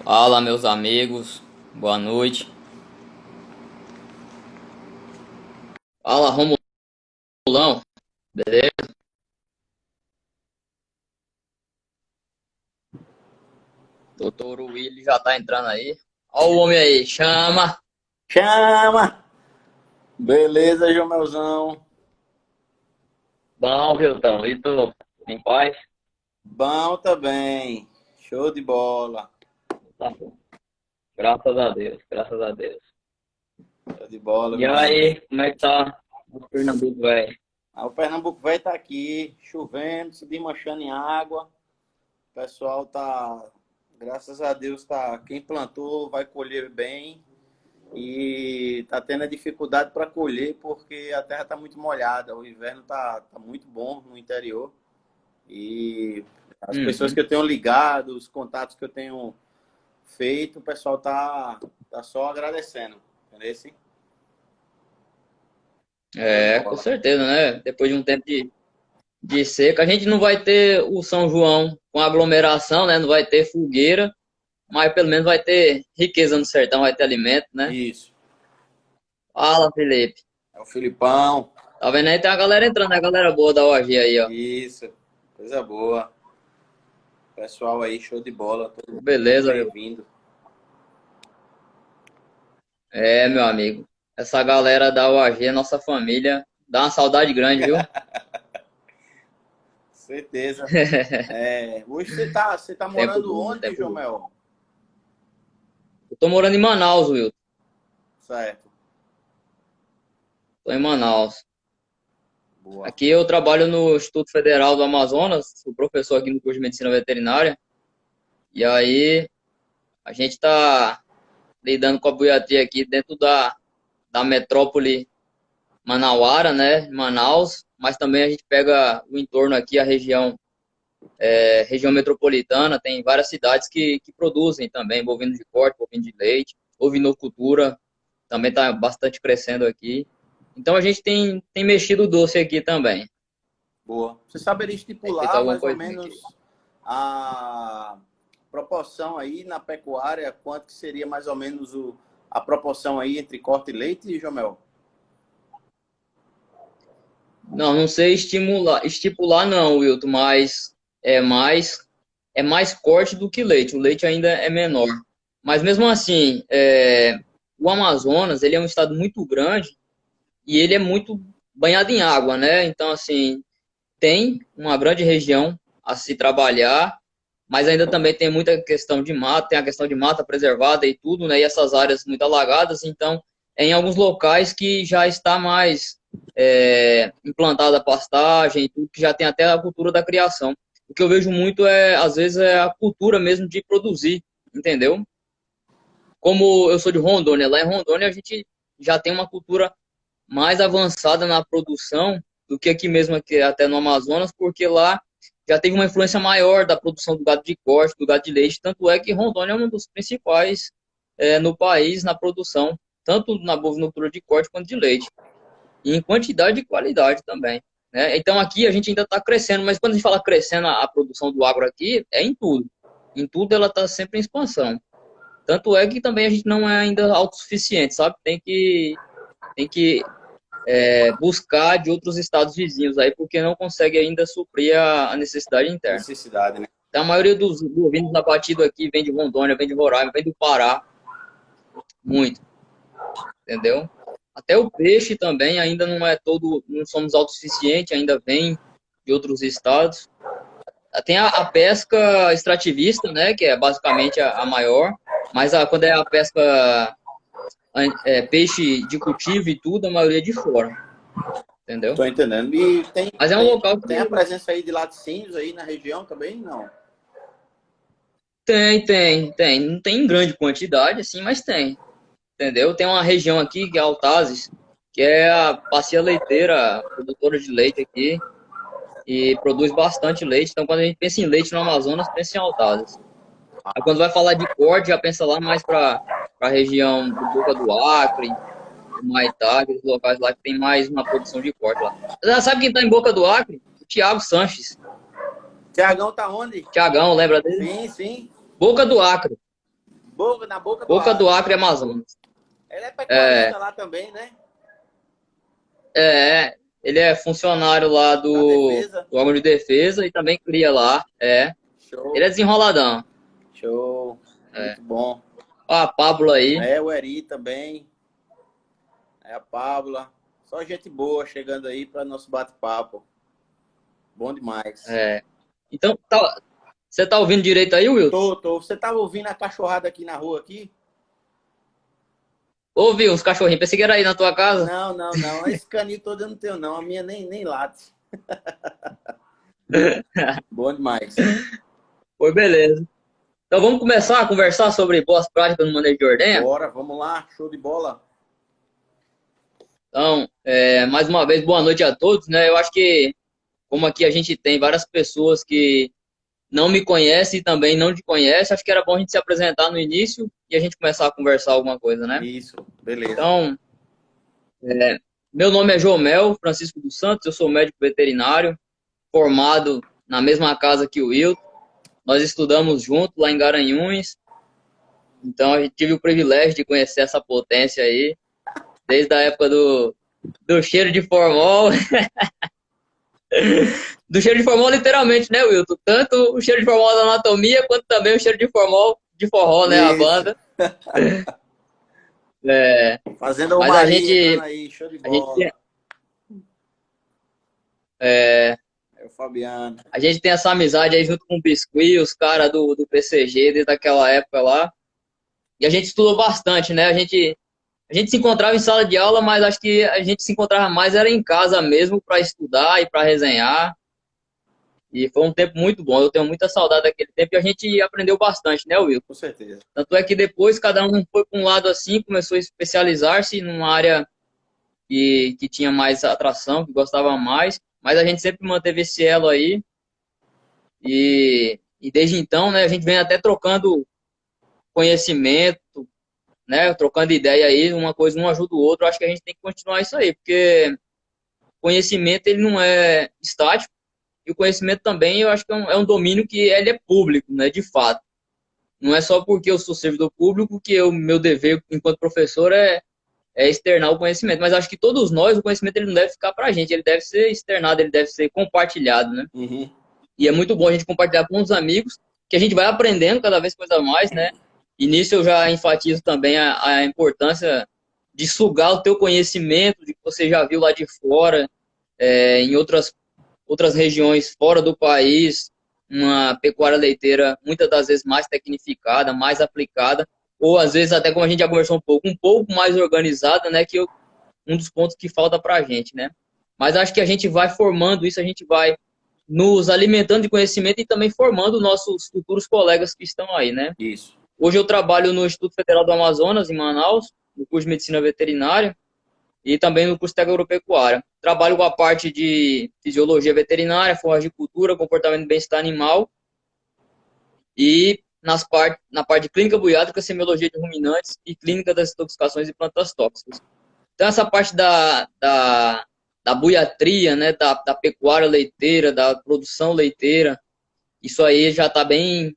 Fala, meus amigos, boa noite. Fala, Romulão, beleza? Doutor Willi já tá entrando aí. Ó o homem aí, chama. Chama! Beleza, Jomelzão? Bom, Viltão, e tu? Em paz? Bom também. Show de bola. Tá bom. Graças a Deus, graças a Deus. Show de bola, E meu amigo. aí, como é que tá o Pernambuco, velho? O Pernambuco vai estar aqui, chovendo, se desmanchando em água. O pessoal tá, graças a Deus, tá, quem plantou vai colher bem e tá tendo a dificuldade para colher porque a terra tá muito molhada. O inverno tá muito bom no interior e as pessoas que Uhum. eu tenho ligado, os contatos que eu tenho feito, o pessoal tá só agradecendo. Entendeu? Show de Com bola. certeza, né? Depois de um tempo de seca, a gente não vai ter o São João com aglomeração, né? Não vai ter fogueira, mas pelo menos vai ter riqueza no sertão, vai ter alimento, né? Isso. Fala, Felipe. É o Filipão. Tá vendo aí? Tem a galera entrando, né? A galera boa da OG aí, ó. Isso. Coisa boa. Pessoal aí, show de bola. Todo mundo Beleza, viu? bem-vindo. Meu amigo. Essa galera da OAG, nossa família, dá uma saudade grande, viu? Certeza. Hoje você tá Tempo morando bom, onde, tempo bom. Jomel? Eu tô morando em Manaus, Will. Certo. Tô em Manaus. Boa. Aqui eu trabalho no Instituto Federal do Amazonas, sou professor aqui no curso de Medicina Veterinária. E aí, a gente tá lidando com a buiatia aqui dentro da metrópole manauara, né? Manaus. Mas também a gente pega o entorno aqui, a região metropolitana, tem várias cidades que produzem também bovino de corte, bovino de leite, ovinocultura também está bastante crescendo aqui. Então a gente tem mexido o doce aqui também. Boa. Você saberia Tem feito estipular alguma mais ou coisinha aqui. menos a proporção aí na pecuária? Quanto que seria mais ou menos a proporção aí entre corte e leite, Jomel? Não, não sei estipular não, Wilton, mas é mais é mais corte do que leite. O leite ainda é menor. Mas mesmo assim, o Amazonas, ele é um estado muito grande e ele é muito banhado em água, né? Então, assim, tem uma grande região a se trabalhar, mas ainda também tem muita questão de mata, tem a questão de mata preservada e tudo, né? E essas áreas muito alagadas, então, em alguns locais que já está mais implantada a pastagem, tudo, que já tem até a cultura da criação. O que eu vejo muito às vezes, é a cultura mesmo de produzir, entendeu? Como eu sou de Rondônia, lá em Rondônia a gente já tem uma cultura mais avançada na produção do que aqui mesmo, aqui, até no Amazonas, porque lá já teve uma influência maior da produção do gado de corte, do gado de leite, tanto é que Rondônia é um dos principais no país na produção, tanto na bovinocultura de corte quanto de leite, e em quantidade e qualidade também. Né? Então aqui a gente ainda está crescendo, mas quando a gente fala crescendo a produção do agro aqui, é em tudo. Em tudo ela está sempre em expansão. Tanto é que também a gente não é ainda autossuficiente, sabe? Tem que buscar de outros estados vizinhos aí, porque não consegue ainda suprir a necessidade interna. Necessidade, né? Então, a maioria dos bovinos abatidos aqui vem de Rondônia, vem de Roraima, vem do Pará, muito, entendeu? Até o peixe também ainda não é todo, não somos autossuficientes, ainda vem de outros estados. Tem a pesca extrativista, né, que é basicamente a maior, mas quando é a pesca peixe de cultivo e tudo, a maioria é de fora, entendeu? Tô entendendo. E Mas é um local tem a que presença aí de laticínios aí na região também? Não. tem. Não tem em grande quantidade, assim, mas tem. Entendeu? Tem uma região aqui, que é Altazes, que é a bacia leiteira, produtora de leite aqui, e produz bastante leite. Então, quando a gente pensa em leite no Amazonas, pensa em Altazes. Aí, quando vai falar de corte, já pensa lá mais para a região do Boca do Acre, do Maitá, aqueles locais lá que tem mais uma produção de corte lá. Já sabe quem está em Boca do Acre? O Thiago Sanches. Tiagão tá onde? Tiagão, lembra dele? Sim, sim. Boca do Acre. Na Boca do Boca do Acre. Acre, Amazonas. Ele é É, pecuarista lá também, né? ele é funcionário lá Da defesa. do órgão de defesa e também cria lá. Ele Show, é desenroladão. show. É. Muito bom. Ó, a Pablo aí. É, o Eri também. É a Pábula. Só gente boa chegando aí para nosso bate-papo. Bom demais. É. Então, você tá ouvindo direito aí, Will? Tô. Você tava ouvindo a cachorrada aqui na rua aqui? Ouvi uns cachorrinhos. Pensei que era aí na tua casa. Não. Esse canil todo eu não tenho, não. A minha nem late. Bom demais. Foi beleza. Então vamos começar a conversar sobre boas práticas no manejo de ordenha? Bora, vamos lá. Show de bola. Então, mais uma vez, boa noite a todos, né? Eu acho que, como aqui a gente tem várias pessoas que não me conhecem e também não te conhecem, acho que era bom a gente se apresentar no início e a gente começar a conversar alguma coisa, né? Isso, beleza. Então, meu nome é Jomel Francisco dos Santos, eu sou médico veterinário, formado na mesma casa que o Will. Nós estudamos junto lá em Garanhuns, então eu tive o privilégio de conhecer essa potência aí, desde a época do cheiro de formol. Do cheiro de formol, literalmente, né, Wilton? Tanto o cheiro de formol da anatomia, quanto também o cheiro de formol de forró, né, a Isso. banda. É, Fazendo o mas a Maria entrando gente, aí. Show de a gente, bola. é, É o Fabiano. a gente tem essa amizade aí junto com o Biscuit, os caras do PCG, desde aquela época lá. E a gente estudou bastante, né? A gente se encontrava em sala de aula, mas acho que a gente se encontrava mais era em casa mesmo para estudar e para resenhar. E foi um tempo muito bom. Eu tenho muita saudade daquele tempo e a gente aprendeu bastante, né, Will? Com certeza. Tanto é que depois cada um foi para um lado assim, começou a especializar-se numa área que tinha mais atração, que gostava mais. Mas a gente sempre manteve esse elo aí. E desde então, né, a gente vem até trocando conhecimento, né, trocando ideia aí, uma coisa um ajuda o outro. Eu acho que a gente tem que continuar isso aí, porque conhecimento ele não é estático. E o conhecimento também, eu acho que é um domínio que ele é público, né, de fato. Não é só porque eu sou servidor público que o meu dever enquanto professor é externar o conhecimento. Mas acho que todos nós, o conhecimento ele não deve ficar para a gente, ele deve ser externado, ele deve ser compartilhado, né? Uhum. E é muito bom a gente compartilhar com os amigos, que a gente vai aprendendo cada vez coisa a mais, né? E nisso eu já enfatizo também a importância de sugar o teu conhecimento, de que você já viu lá de fora, em outras regiões fora do país, uma pecuária leiteira muitas das vezes mais tecnificada, mais aplicada, ou às vezes até como a gente já conversou um pouco mais organizada, né, que um dos pontos que falta para a gente, né. Mas acho que a gente vai formando isso, a gente vai nos alimentando de conhecimento e também formando nossos futuros colegas que estão aí, né. Isso. Hoje eu trabalho no Instituto Federal do Amazonas, em Manaus, no curso de Medicina Veterinária, e também no curso de agropecuária. Trabalho com a parte de fisiologia veterinária, forragicultura, comportamento e bem-estar animal e na parte de clínica buiátrica, semiologia de ruminantes e clínica das intoxicações e plantas tóxicas. Então essa parte da buiatria, né, da pecuária leiteira, da produção leiteira, isso aí já está bem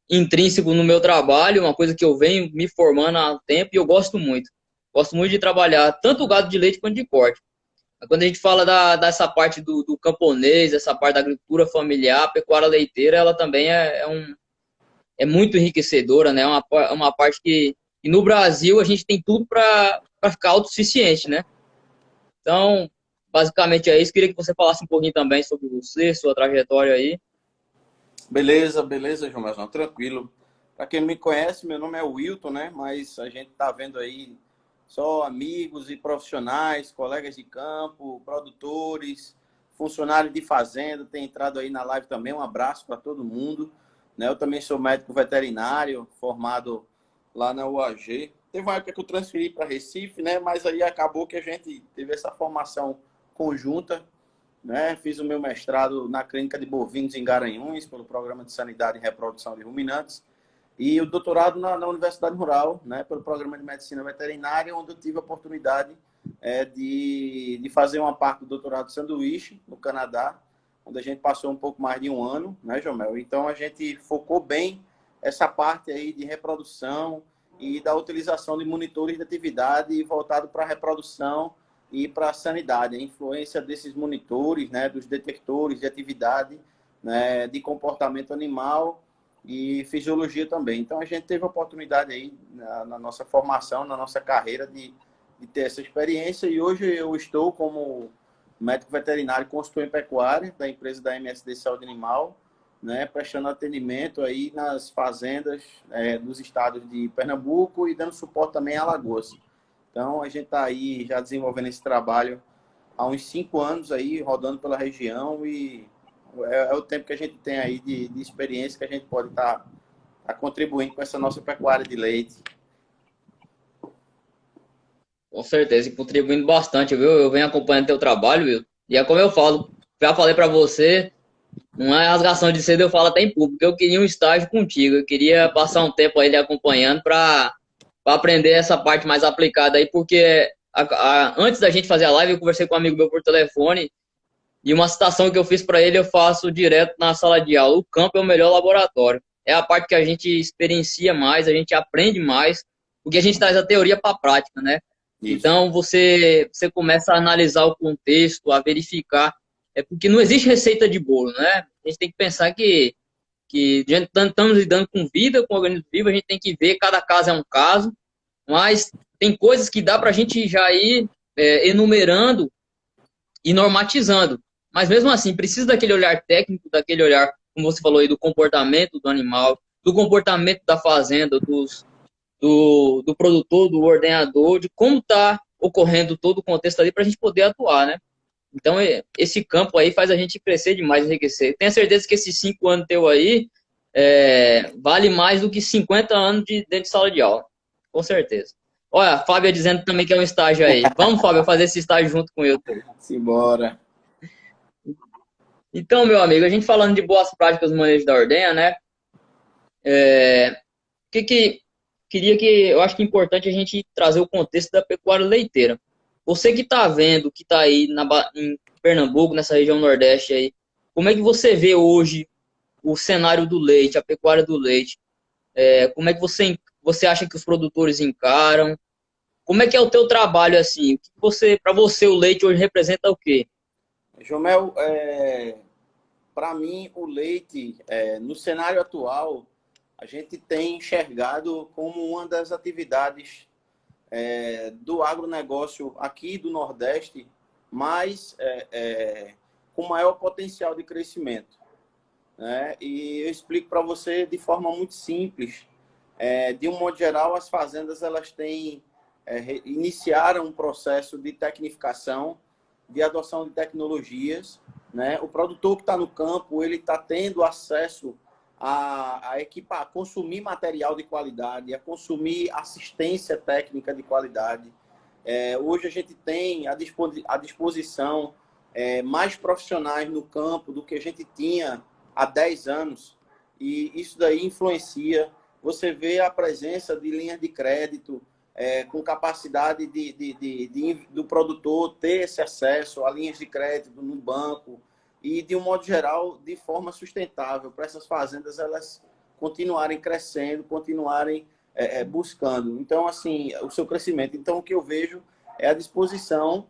intrínseco no meu trabalho, uma coisa que eu venho me formando há tempo e eu gosto muito. Gosto muito de trabalhar tanto o gado de leite quanto de corte. Quando a gente fala dessa parte do camponês, essa parte da agricultura familiar, a pecuária leiteira, ela também é muito enriquecedora, né? É uma parte que no Brasil a gente tem tudo para ficar autossuficiente, né? Então, basicamente é isso. Queria que você falasse um pouquinho também sobre você, sua trajetória aí. Beleza, João Mazão, tranquilo. Para quem me conhece, meu nome é Wilton, né? Mas a gente tá vendo aí só amigos e profissionais, colegas de campo, produtores, funcionários de fazenda, tem entrado aí na live também. Um abraço para todo mundo, né? Eu também sou médico veterinário, formado lá na UAG. Teve uma época que eu transferi para Recife, né? Mas aí acabou que a gente teve essa formação conjunta, né? Fiz o meu mestrado na clínica de bovinos em Garanhuns, pelo Programa de Sanidade e Reprodução de Ruminantes, e o doutorado na Universidade Rural, né? Pelo Programa de Medicina Veterinária, onde eu tive a oportunidade de fazer uma parte do doutorado de sanduíche, no Canadá, onde a gente passou um pouco mais de um ano, né, Jomel? Então, a gente focou bem essa parte aí de reprodução e da utilização de monitores de atividade voltado para a reprodução e para a sanidade. A influência desses monitores, né, dos detectores de atividade, né, de comportamento animal e fisiologia também. Então, a gente teve a oportunidade aí na nossa formação, na nossa carreira, de ter essa experiência. E hoje eu estou como médico veterinário e consultor em pecuária da empresa da MSD Saúde Animal, né, prestando atendimento aí nas fazendas dos estados de Pernambuco e dando suporte também a Alagoas. Então, a gente está aí já desenvolvendo esse trabalho há uns 5 anos aí, rodando pela região, e é o tempo que a gente tem aí de experiência que a gente pode estar contribuindo com essa nossa pecuária de leite. Com certeza, e contribuindo bastante, viu? Eu venho acompanhando teu trabalho, viu? E é como eu falo, já falei para você, não é rasgação de seda, eu falo até em público. Eu queria um estágio contigo, eu queria passar um tempo aí lhe acompanhando para aprender essa parte mais aplicada aí, porque antes da gente fazer a live, eu conversei com um amigo meu por telefone e uma citação que eu fiz para ele eu faço direto na sala de aula. O campo é o melhor laboratório. É a parte que a gente experiencia mais, a gente aprende mais, porque a gente traz a teoria para a prática, né? Isso. Então você começa a analisar o contexto, a verificar. É porque não existe receita de bolo, né? A gente tem que pensar que estamos lidando com vida, com organismo vivo, a gente tem que ver, cada caso é um caso, mas tem coisas que dá para a gente já ir enumerando e normatizando. Mas mesmo assim, precisa daquele olhar técnico, daquele olhar, como você falou aí, do comportamento do animal, do comportamento da fazenda, do produtor, do ordenador, de como está ocorrendo todo o contexto ali para a gente poder atuar, né? Então, esse campo aí faz a gente crescer demais, enriquecer. Tenho certeza que esses 5 anos teu aí vale mais do que 50 anos dentro de sala de aula. Com certeza. Olha, a Fábia dizendo também que é um estágio aí. Vamos, Fábio, fazer esse estágio junto com eu. Simbora. Então, meu amigo, a gente falando de boas práticas no manejo da ordenha, né? Que queria que eu acho que é importante a gente trazer o contexto da pecuária leiteira. Você que está vendo, que está aí em Pernambuco, nessa região Nordeste aí, como é que você vê hoje o cenário do leite, a pecuária do leite? Como é que você acha que os produtores encaram? Como é que é o teu trabalho assim? Para você o leite hoje representa o quê? Jomel, para mim, o leite, no cenário atual, a gente tem enxergado como uma das atividades do agronegócio aqui do Nordeste, mas com maior potencial de crescimento, né? E eu explico para você de forma muito simples. De um modo geral, as fazendas elas iniciaram um processo de tecnificação, de adoção de tecnologias, né? O produtor que está no campo, ele está tendo acesso a equipar, a consumir material de qualidade, a consumir assistência técnica de qualidade. Hoje a gente tem à disposição mais profissionais no campo do que a gente tinha há 10 anos, e isso daí influencia. Você vê a presença de linhas de crédito com capacidade do produtor ter esse acesso a linhas de crédito no banco e, de um modo geral, de forma sustentável, para essas fazendas elas continuarem crescendo, continuarem buscando. Então, assim, o seu crescimento. Então, o que eu vejo é a disposição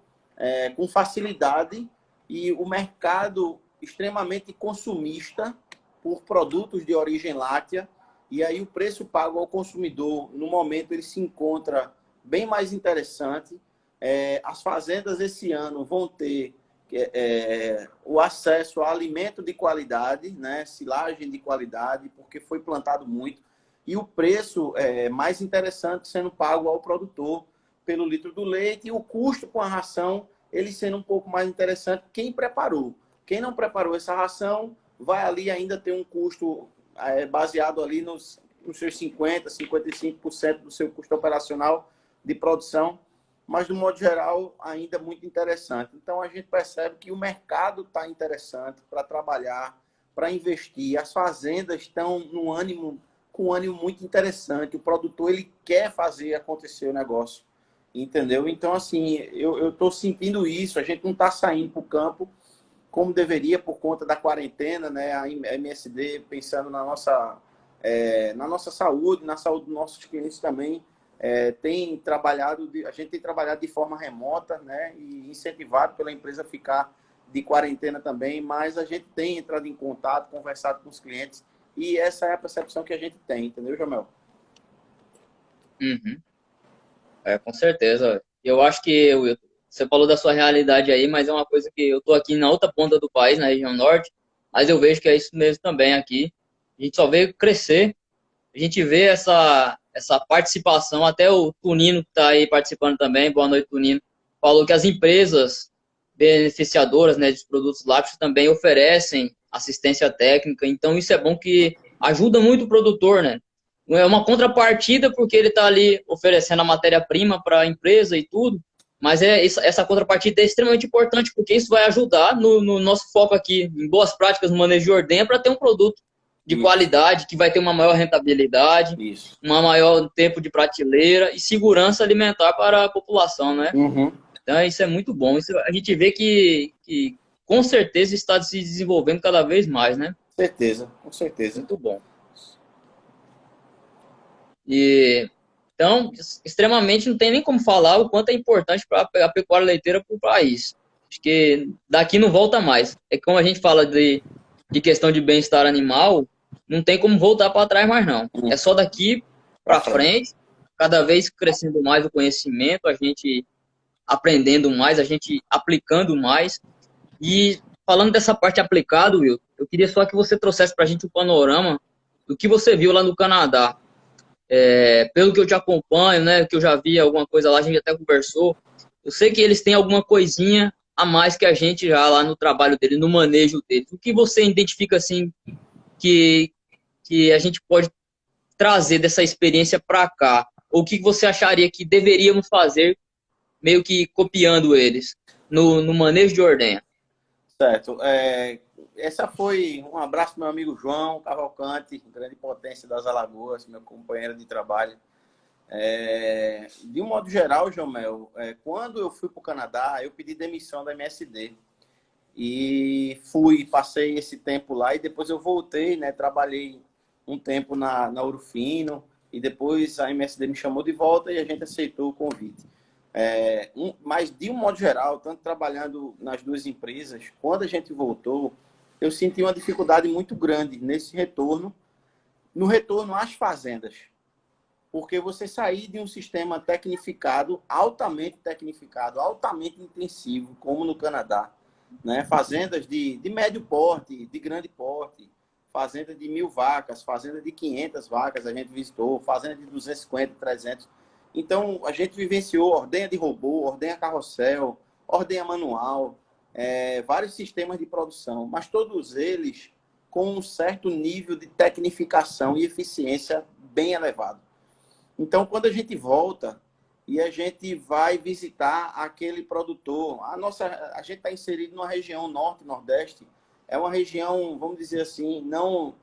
com facilidade e o mercado extremamente consumista por produtos de origem láctea, e aí o preço pago ao consumidor, no momento, ele se encontra bem mais interessante. As fazendas esse ano vão ter o acesso a alimento de qualidade, né? Silagem de qualidade, porque foi plantado muito, e o preço mais interessante sendo pago ao produtor pelo litro do leite, e o custo com a ração ele sendo um pouco mais interessante. Quem preparou? Quem não preparou essa ração vai ali ainda ter um custo baseado ali nos seus 50%, 55% do seu custo operacional de produção, mas, de modo geral, ainda muito interessante. Então, a gente percebe que o mercado está interessante para trabalhar, para investir. As fazendas estão com um ânimo muito interessante. O produtor ele quer fazer acontecer o negócio, entendeu? Então, assim, eu estou sentindo isso. A gente não está saindo para o campo como deveria por conta da quarentena, né? A MSD pensando na nossa saúde, na saúde dos nossos clientes também, a gente tem trabalhado de forma remota, né, e incentivado pela empresa a ficar de quarentena também, mas a gente tem entrado em contato, conversado com os clientes, e essa é a percepção que a gente tem, entendeu, Jamel? Uhum. Com certeza. Eu acho que você falou da sua realidade aí, mas é uma coisa que eu tô aqui na outra ponta do país, na região norte, mas eu vejo que é isso mesmo também aqui. A gente só vê crescer, a gente vê essa participação, até o Tunino que está aí participando também, boa noite, Tunino, falou que as empresas beneficiadoras, né, dos produtos lácteos também oferecem assistência técnica, então isso é bom que ajuda muito o produtor, né? É uma contrapartida porque ele está ali oferecendo a matéria-prima para a empresa e tudo, mas essa contrapartida é extremamente importante porque isso vai ajudar no nosso foco aqui em boas práticas no manejo de ordenha para ter um produto de Isso, qualidade que vai ter uma maior rentabilidade, isso. um maior tempo de prateleira e segurança alimentar para a população, né? Uhum. Então isso é muito bom. Isso a gente vê que com certeza está se desenvolvendo cada vez mais, né? Certeza, com certeza. Muito bom. E então, extremamente não tem nem como falar o quanto é importante para a pecuária leiteira para o país. Acho que daqui não volta mais. É como a gente fala de questão de bem-estar animal, não tem como voltar para trás mais não. É só daqui Pra para frente. frente, cada vez crescendo mais o conhecimento, a gente aprendendo mais, a gente aplicando mais. E falando dessa parte aplicada, Will, eu queria só que você trouxesse para a gente um panorama do que você viu lá no Canadá. Pelo que eu te acompanho, né, que eu já vi alguma coisa lá, a gente até conversou, eu sei que eles têm alguma coisinha a mais que a gente já lá no trabalho dele, no manejo dele. O que você identifica assim que, que a gente pode trazer dessa experiência para cá? Ou o que você acharia que deveríamos fazer meio que copiando eles no manejo de ordenha? Certo. Essa foi um abraço pro meu amigo João Cavalcante, grande potência das Alagoas, meu companheiro de trabalho. De um modo geral, Jomel, quando eu fui para o Canadá, eu pedi demissão da MSD. E passei esse tempo lá e depois eu voltei, né? Trabalhei um tempo na Urufino e depois a MSD me chamou de volta e a gente aceitou o convite. Mas, de um modo geral, tanto trabalhando nas duas empresas, quando a gente voltou, eu senti uma dificuldade muito grande nesse retorno, no retorno às fazendas. Porque você sair de um sistema tecnificado, altamente intensivo, como no Canadá, né? Fazendas de médio porte, de grande porte, fazenda de 1.000 vacas, fazenda de 500 vacas, a gente visitou, fazenda de 250, 300. Então, a gente vivenciou ordenha de robô, ordenha carrossel, ordenha manual, vários sistemas de produção, mas todos eles com um certo nível de tecnificação e eficiência bem elevado. Então, quando a gente volta e a gente vai visitar aquele produtor, a gente está inserido numa região norte-nordeste, é uma região, vamos dizer assim, não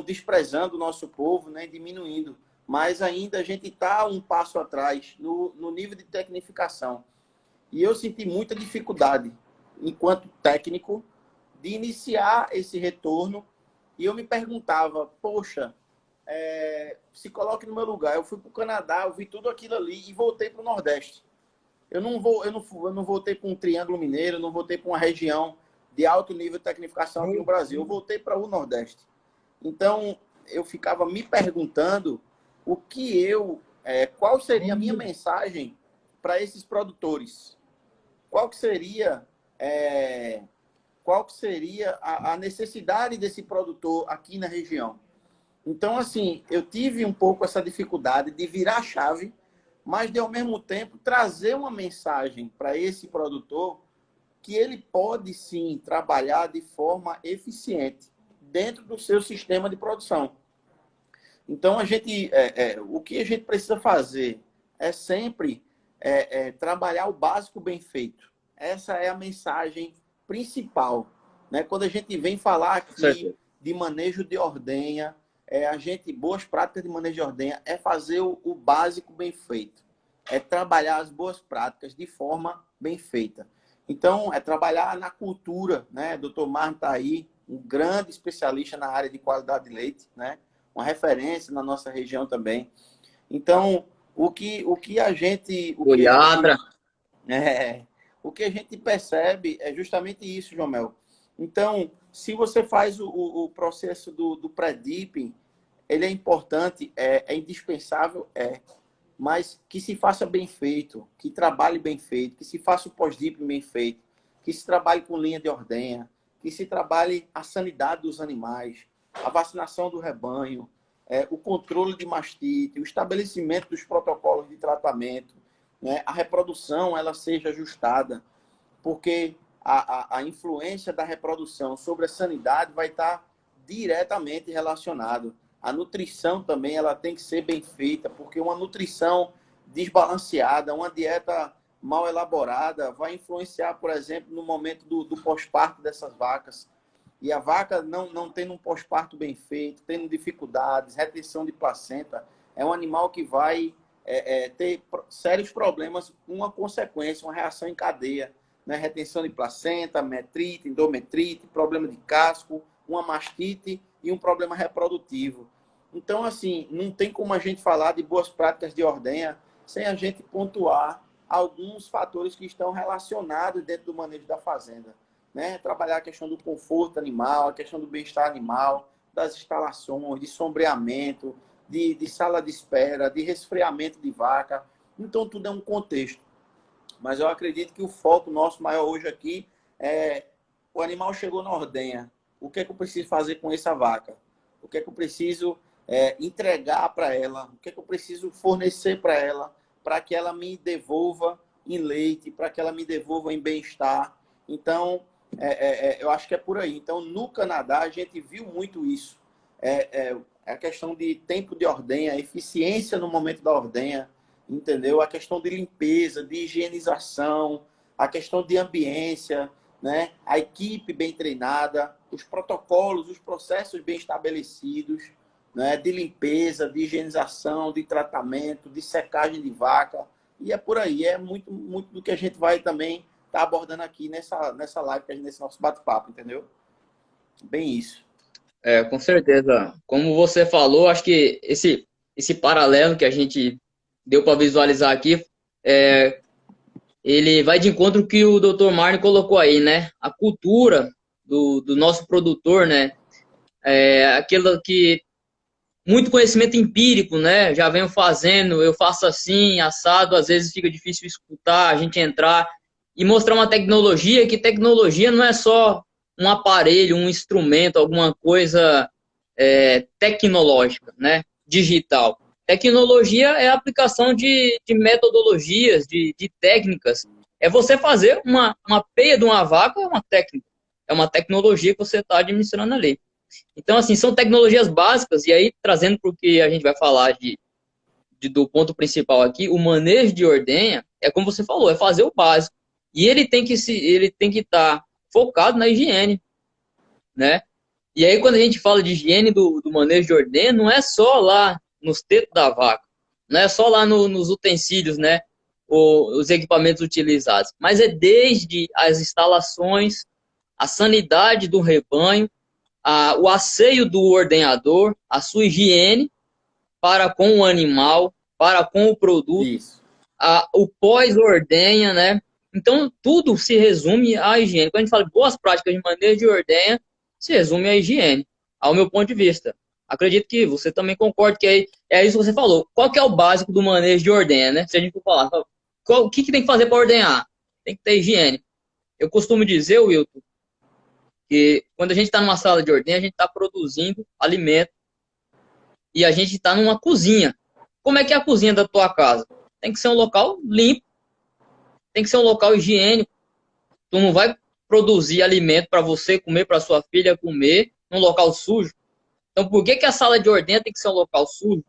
desprezando o nosso povo, nem diminuindo, mas ainda a gente está um passo atrás no nível de tecnificação. E eu senti muita dificuldade, enquanto técnico, de iniciar esse retorno. E eu me perguntava, poxa, se coloque no meu lugar. Eu fui para o Canadá, eu vi tudo aquilo ali e voltei para o Nordeste. Eu não voltei para um Triângulo Mineiro, eu não voltei para uma região de alto nível de tecnificação aqui no Brasil. Eu voltei para o Nordeste. Então, eu ficava me perguntando qual seria a minha mensagem para esses produtores. Qual que seria, a necessidade desse produtor aqui na região? Então, assim, eu tive um pouco essa dificuldade de virar a chave, mas de, ao mesmo tempo, trazer uma mensagem para esse produtor que ele pode, sim, trabalhar de forma eficiente dentro do seu sistema de produção. Então, o que a gente precisa fazer é sempre trabalhar o básico bem feito. Essa é a mensagem principal. Né? Quando a gente vem falar Com aqui certeza. de manejo de ordenha, boas práticas de manejo de ordenha é fazer o básico bem feito. É trabalhar as boas práticas de forma bem feita. Então, é trabalhar na cultura, né? Dr. Marno está aí, um grande especialista na área de qualidade de leite, né? Uma referência na nossa região também. Então, o que a gente, Goliatra. é, o que a gente percebe é justamente isso, João Mel. Então, se você faz o processo do pré-dipping, ele é importante, é indispensável, mas que se faça bem feito, que trabalhe bem feito, que se faça o pós-dipping bem feito, que se trabalhe com linha de ordenha, que se trabalhe a sanidade dos animais, a vacinação do rebanho, o controle de mastite, o estabelecimento dos protocolos de tratamento, né? A reprodução ela seja ajustada, porque a influência da reprodução sobre a sanidade vai estar diretamente relacionado. A nutrição também ela tem que ser bem feita, porque uma nutrição desbalanceada, uma dieta mal elaborada, vai influenciar, por exemplo, no momento do pós-parto dessas vacas. E a vaca não tendo um pós-parto bem feito, tendo dificuldades, retenção de placenta, é um animal que vai ter sérios problemas, uma consequência, uma reação em cadeia, né? Retenção de placenta, metrite, endometrite, problema de casco, uma mastite e um problema reprodutivo. Então, assim, não tem como a gente falar de boas práticas de ordenha sem a gente pontuar alguns fatores que estão relacionados dentro do manejo da fazenda, né? Trabalhar a questão do conforto animal, a questão do bem-estar animal, das instalações, de sombreamento, de sala de espera, de resfriamento de vaca. Então, tudo é um contexto. Mas eu acredito que o foco nosso maior hoje aqui é o animal chegou na ordenha. O que é que eu preciso fazer com essa vaca? O que é que eu preciso entregar para ela? O que é que eu preciso fornecer para ela para que ela me devolva em leite, para que ela me devolva em bem-estar? Então, eu acho que é por aí. Então, no Canadá, a gente viu muito isso. A questão de tempo de ordenha, eficiência no momento da ordenha, entendeu? A questão de limpeza, de higienização, a questão de ambiência, né? A equipe bem treinada, os protocolos, os processos bem estabelecidos, né? De limpeza, de higienização, de tratamento, de secagem de vaca. E é por aí, é muito, muito do que a gente vai também estar abordando aqui nessa live, nesse nosso bate-papo, entendeu? Bem isso. Com certeza. Como você falou, acho que esse paralelo que a gente deu para visualizar aqui, ele vai de encontro com o que o Dr. Marne colocou aí, né? A cultura do nosso produtor, né? Aquilo que muito conhecimento empírico, né? Já venho fazendo, eu faço assim, assado, às vezes fica difícil escutar, a gente entrar e mostrar uma tecnologia, que tecnologia não é só um aparelho, um instrumento, alguma coisa tecnológica, né? Digital. Tecnologia é a aplicação de metodologias, de técnicas. É você fazer uma peia de uma vaca, é uma técnica. É uma tecnologia que você está administrando ali. Então, assim, são tecnologias básicas, e aí, trazendo para o que a gente vai falar do ponto principal aqui, o manejo de ordenha, é como você falou, é fazer o básico. E ele tem que estar focado na higiene, né? E aí, quando a gente fala de higiene do manejo de ordenha, não é só lá nos tetos da vaca, não é só lá nos utensílios, né? Os equipamentos utilizados, mas é desde as instalações, a sanidade do rebanho, o asseio do ordenhador, a sua higiene para com o animal, para com o produto, Isso. o pós-ordenha, né? Então, tudo se resume à higiene. Quando a gente fala de boas práticas de manejo de ordenha, se resume à higiene, ao meu ponto de vista. Acredito que você também concorda que é isso que você falou. Qual que é o básico do manejo de ordenha, né? Se a gente for falar, o que tem que fazer para ordenhar? Tem que ter higiene. Eu costumo dizer, Wilton, que quando a gente está numa sala de ordenha, a gente está produzindo alimento e a gente está numa cozinha. Como é que é a cozinha da tua casa? Tem que ser um local limpo, tem que ser um local higiênico. Tu não vai produzir alimento para você comer, para sua filha comer, num local sujo. Então, por que a sala de ordenha tem que ser um local sujo?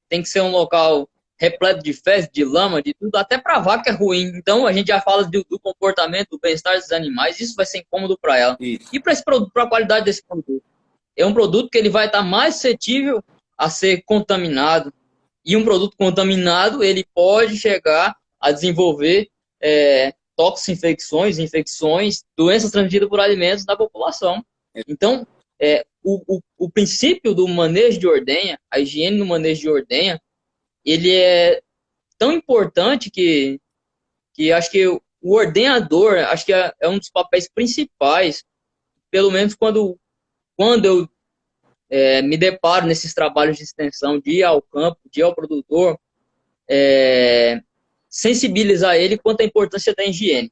Tem que ser um local repleto de fezes, de lama, de tudo. Até para a vaca é ruim. Então, a gente já fala do comportamento, do bem-estar dos animais. Isso vai ser incômodo para ela. Isso. E para esse produto, para a qualidade desse produto? É um produto que ele vai estar mais suscetível a ser contaminado. E um produto contaminado, ele pode chegar a desenvolver toxinfecções, infecções, doenças transmitidas por alimentos da população. Então, o princípio do manejo de ordenha, a higiene no manejo de ordenha, ele é tão importante que acho que o ordenhador, acho que é um dos papéis principais, pelo menos quando eu me deparo nesses trabalhos de extensão, de ir ao campo, de ir ao produtor, sensibilizar ele quanto à importância da higiene.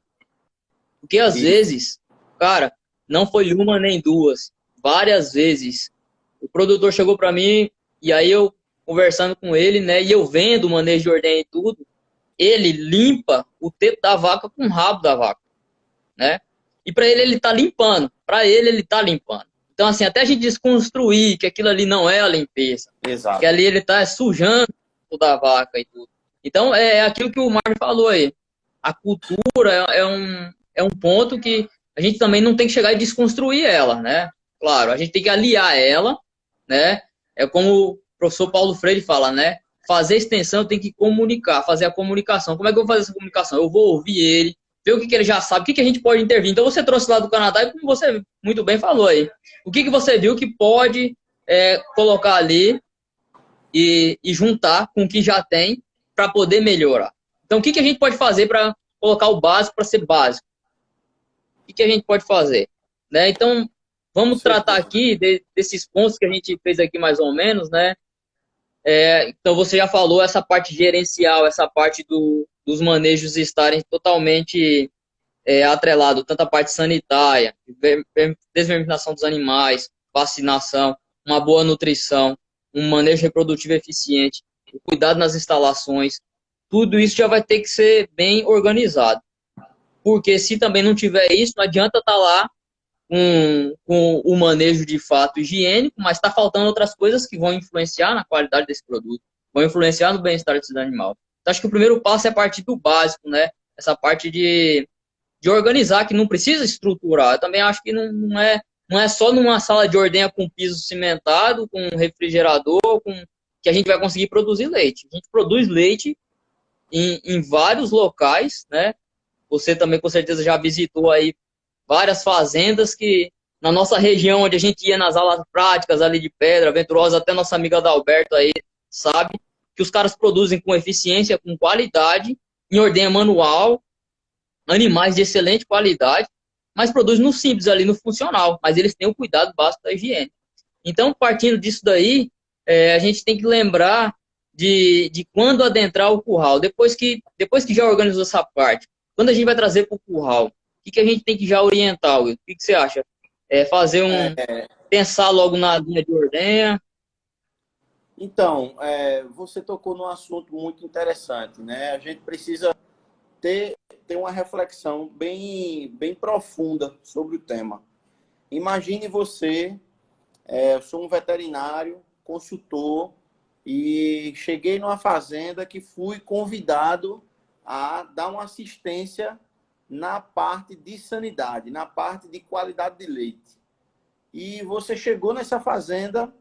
Porque às Isso. vezes, cara, não foi uma nem duas, várias vezes. O produtor chegou para mim e aí eu conversando com ele, né, e eu vendo o manejo de ordenha e tudo, ele limpa o teto da vaca com o rabo da vaca, né? E para ele tá limpando, para ele tá limpando. Então assim, até a gente desconstruir que aquilo ali não é a limpeza, que Exato. ali ele tá sujando toda a vaca e tudo. Então é aquilo que o Mário falou aí. A cultura é um ponto que a gente também não tem que chegar e desconstruir ela, né? Claro, a gente tem que aliar ela, né? É como o professor Paulo Freire fala, né? Fazer extensão tem que comunicar, fazer a comunicação. Como é que eu vou fazer essa comunicação? Eu vou ouvir ele, ver o que ele já sabe, o que a gente pode intervir. Então você trouxe lá do Canadá e como você muito bem falou aí, o que você viu que pode colocar ali e juntar com o que já tem para poder melhorar. Então o que a gente pode fazer para colocar o básico para ser básico? O que a gente pode fazer? Né? Então Com vamos tratar certeza. aqui desses pontos que a gente fez aqui mais ou menos, né? Então você já falou essa parte gerencial, essa parte dos manejos estarem totalmente atrelado, tanto a parte sanitária, desverminação dos animais, vacinação, uma boa nutrição, um manejo reprodutivo eficiente, o cuidado nas instalações, tudo isso já vai ter que ser bem organizado. Porque se também não tiver isso, não adianta estar lá com o manejo de fato higiênico, mas está faltando outras coisas que vão influenciar na qualidade desse produto, vão influenciar no bem-estar desse animal. Então, acho que o primeiro passo é partir do básico, né? Essa parte de organizar, que não precisa estruturar. Eu também acho que não é só numa sala de ordenha com piso cimentado, com refrigerador, que a gente vai conseguir produzir leite. A gente produz leite em vários locais, né? Você também com certeza já visitou aí várias fazendas que na nossa região, onde a gente ia nas aulas práticas ali de Pedra, Venturosa, até nossa amiga Adalberto aí sabe que os caras produzem com eficiência, com qualidade, em ordenha manual, animais de excelente qualidade, mas produzem no simples ali, no funcional, mas eles têm o cuidado básico da higiene. Então, partindo disso daí, a gente tem que lembrar de quando adentrar o curral. Depois que já organizou essa parte, quando a gente vai trazer para o curral, o que a gente tem que já orientar, Will? O que você acha? Fazer pensar logo na linha de ordenha. Então, você tocou num assunto muito interessante, né? A gente precisa ter, ter uma reflexão bem profunda sobre o tema. Imagine você, eu sou um veterinário, consultor, e cheguei numa fazenda que fui convidado a dar uma assistência na parte de sanidade, na parte de qualidade de leite. E você chegou nessa fazenda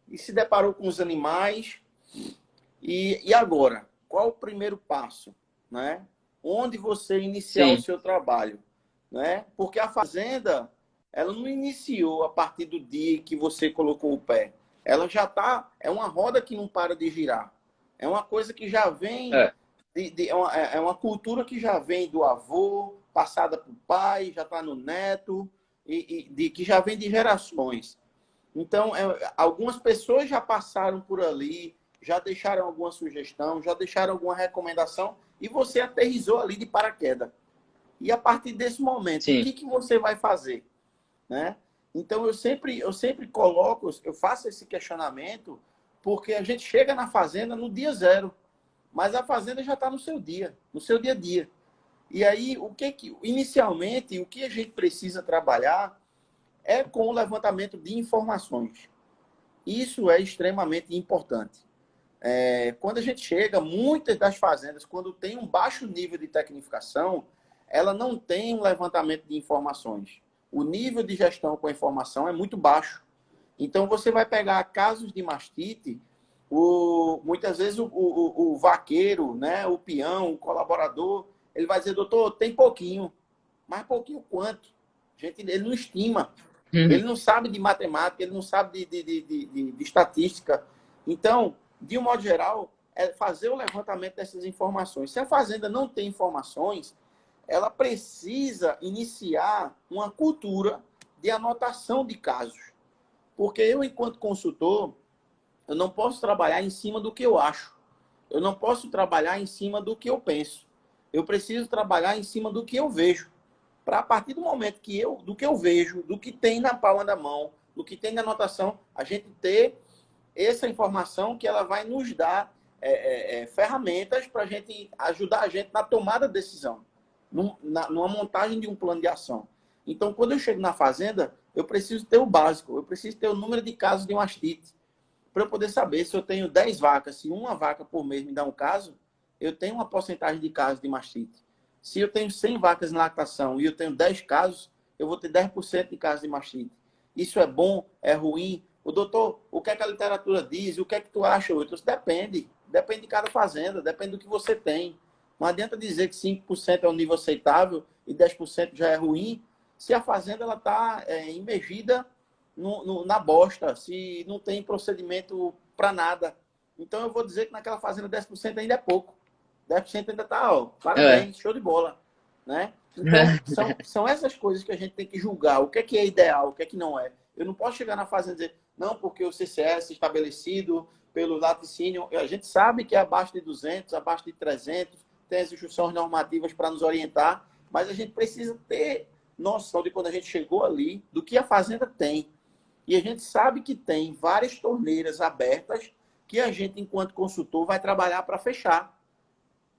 e se deparou com os animais. E agora? Qual o primeiro passo? Né? Onde você iniciar o Sim, seu trabalho? Né? Porque a fazenda, ela não iniciou a partir do dia que você colocou o pé. Ela já está, é uma roda que não para de girar. É uma coisa que já vem, é, é uma cultura que já vem do avô, passada para o pai, já está no neto, que já vem de gerações. Então, algumas pessoas já passaram por ali, já deixaram alguma sugestão, já deixaram alguma recomendação e você aterrissou ali de paraquedas. E a partir desse momento, o sim, que você vai fazer? Né? Então, eu sempre coloco, eu faço esse questionamento porque a gente chega na fazenda no dia zero, mas a fazenda já está no seu dia, no seu dia a dia. E aí, inicialmente, o que a gente precisa trabalhar é com o levantamento de informações. Isso é extremamente importante. Quando a gente chega, muitas das fazendas, quando tem um baixo nível de tecnificação, ela não tem um levantamento de informações. O nível de gestão com a informação é muito baixo. Então, você vai pegar casos de mastite, muitas vezes o vaqueiro, né, o peão, o colaborador, ele vai dizer, doutor, tem pouquinho. Mas pouquinho quanto? Gente, ele não estima. Ele não sabe de matemática, ele não sabe de estatística. Então, de um modo geral, é fazer o levantamento dessas informações. Se a fazenda não tem informações, ela precisa iniciar uma cultura de anotação de casos. Porque eu, enquanto consultor, eu não posso trabalhar em cima do que eu acho. Eu não posso trabalhar em cima do que eu penso. Eu preciso trabalhar em cima do que eu vejo. Para a partir do momento do que eu vejo, do que tem na palma da mão, do que tem na anotação, a gente ter essa informação que ela vai nos dar ferramentas para a gente ajudar a gente na tomada de decisão, numa montagem de um plano de ação. Então, quando eu chego na fazenda, eu preciso ter o básico, eu preciso ter o número de casos de mastite, para eu poder saber se eu tenho 10 vacas, se uma vaca por mês me dá um caso, eu tenho uma porcentagem de casos de mastite. Se eu tenho 100 vacas em lactação e eu tenho 10 casos, eu vou ter 10% de casos de mastite. Isso é bom? É ruim? O doutor, o que é que a literatura diz? O que é que tu acha, Wilton? Depende. Depende de cada fazenda, depende do que você tem. Não adianta dizer que 5% é um nível aceitável e 10% já é ruim, se a fazenda está imergida na bosta, se não tem procedimento para nada. Então, eu vou dizer que naquela fazenda 10% ainda é pouco. 10% ainda está, ó, parabéns, show de bola. Né? Então, são essas coisas que a gente tem que julgar. O que é ideal, o que é que não é. Eu não posso chegar na fazenda e dizer, não, porque o CCS estabelecido pelo laticínio, a gente sabe que é abaixo de 200, abaixo de 300, tem as instruções normativas para nos orientar, mas a gente precisa ter noção de quando a gente chegou ali, do que a fazenda tem. E a gente sabe que tem várias torneiras abertas que a gente, enquanto consultor, vai trabalhar para fechar,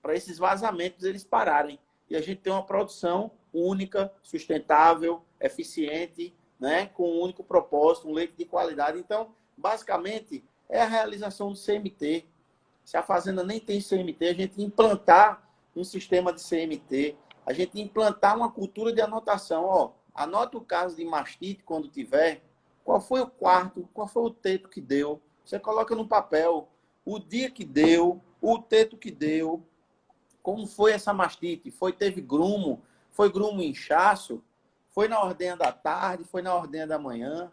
para esses vazamentos eles pararem. E a gente tem uma produção única, sustentável, eficiente, né? Com um único propósito, um leite de qualidade. Então, basicamente, é a realização do CMT. Se a fazenda nem tem CMT, a gente implantar um sistema de CMT, a gente implantar uma cultura de anotação. Ó, anota o caso de mastite quando tiver, qual foi o quarto, qual foi o teto que deu. Você coloca no papel o dia que deu, o teto que deu, como foi essa mastite? Teve grumo? Foi grumo inchaço? Foi na ordenha da tarde? Foi na ordenha da manhã?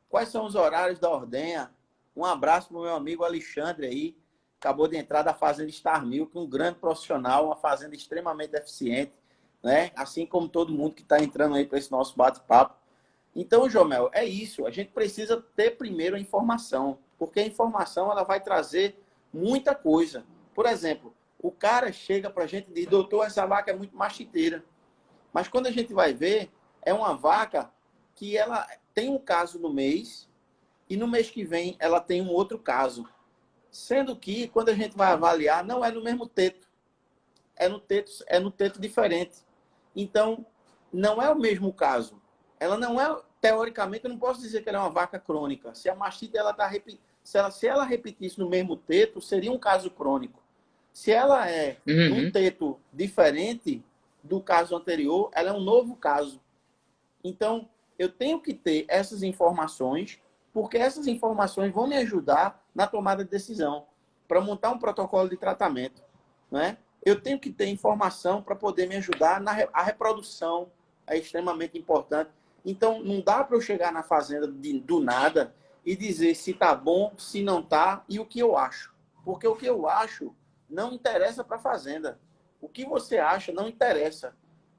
Quais são os horários da ordenha? Um abraço para o meu amigo Alexandre aí, acabou de entrar da Fazenda Star Milk, um grande profissional, uma fazenda extremamente eficiente, né? Assim como todo mundo que está entrando aí para esse nosso bate-papo. Então, Jomel, é isso. A gente precisa ter primeiro a informação, porque a informação ela vai trazer muita coisa. Por exemplo, o cara chega para a gente e diz, doutor, essa vaca é muito mastiteira. Mas quando a gente vai ver, é uma vaca que ela tem um caso no mês e no mês que vem ela tem um outro caso. Sendo que, quando a gente vai avaliar, não é no mesmo teto. É no teto diferente. Então, não é o mesmo caso. Ela não é, teoricamente, eu não posso dizer que ela é uma vaca crônica. Se a mastite ela tá se ela repetisse no mesmo teto, seria um caso crônico. Se ela é num teto diferente do caso anterior, ela é um novo caso. Então, eu tenho que ter essas informações, porque essas informações vão me ajudar na tomada de decisão, para montar um protocolo de tratamento, né? Eu tenho que ter informação para poder me ajudar a reprodução, é extremamente importante. Então, não dá para eu chegar na fazenda do nada e dizer se está bom, se não está e o que eu acho. Porque o que eu acho não interessa para a fazenda. O que você acha não interessa.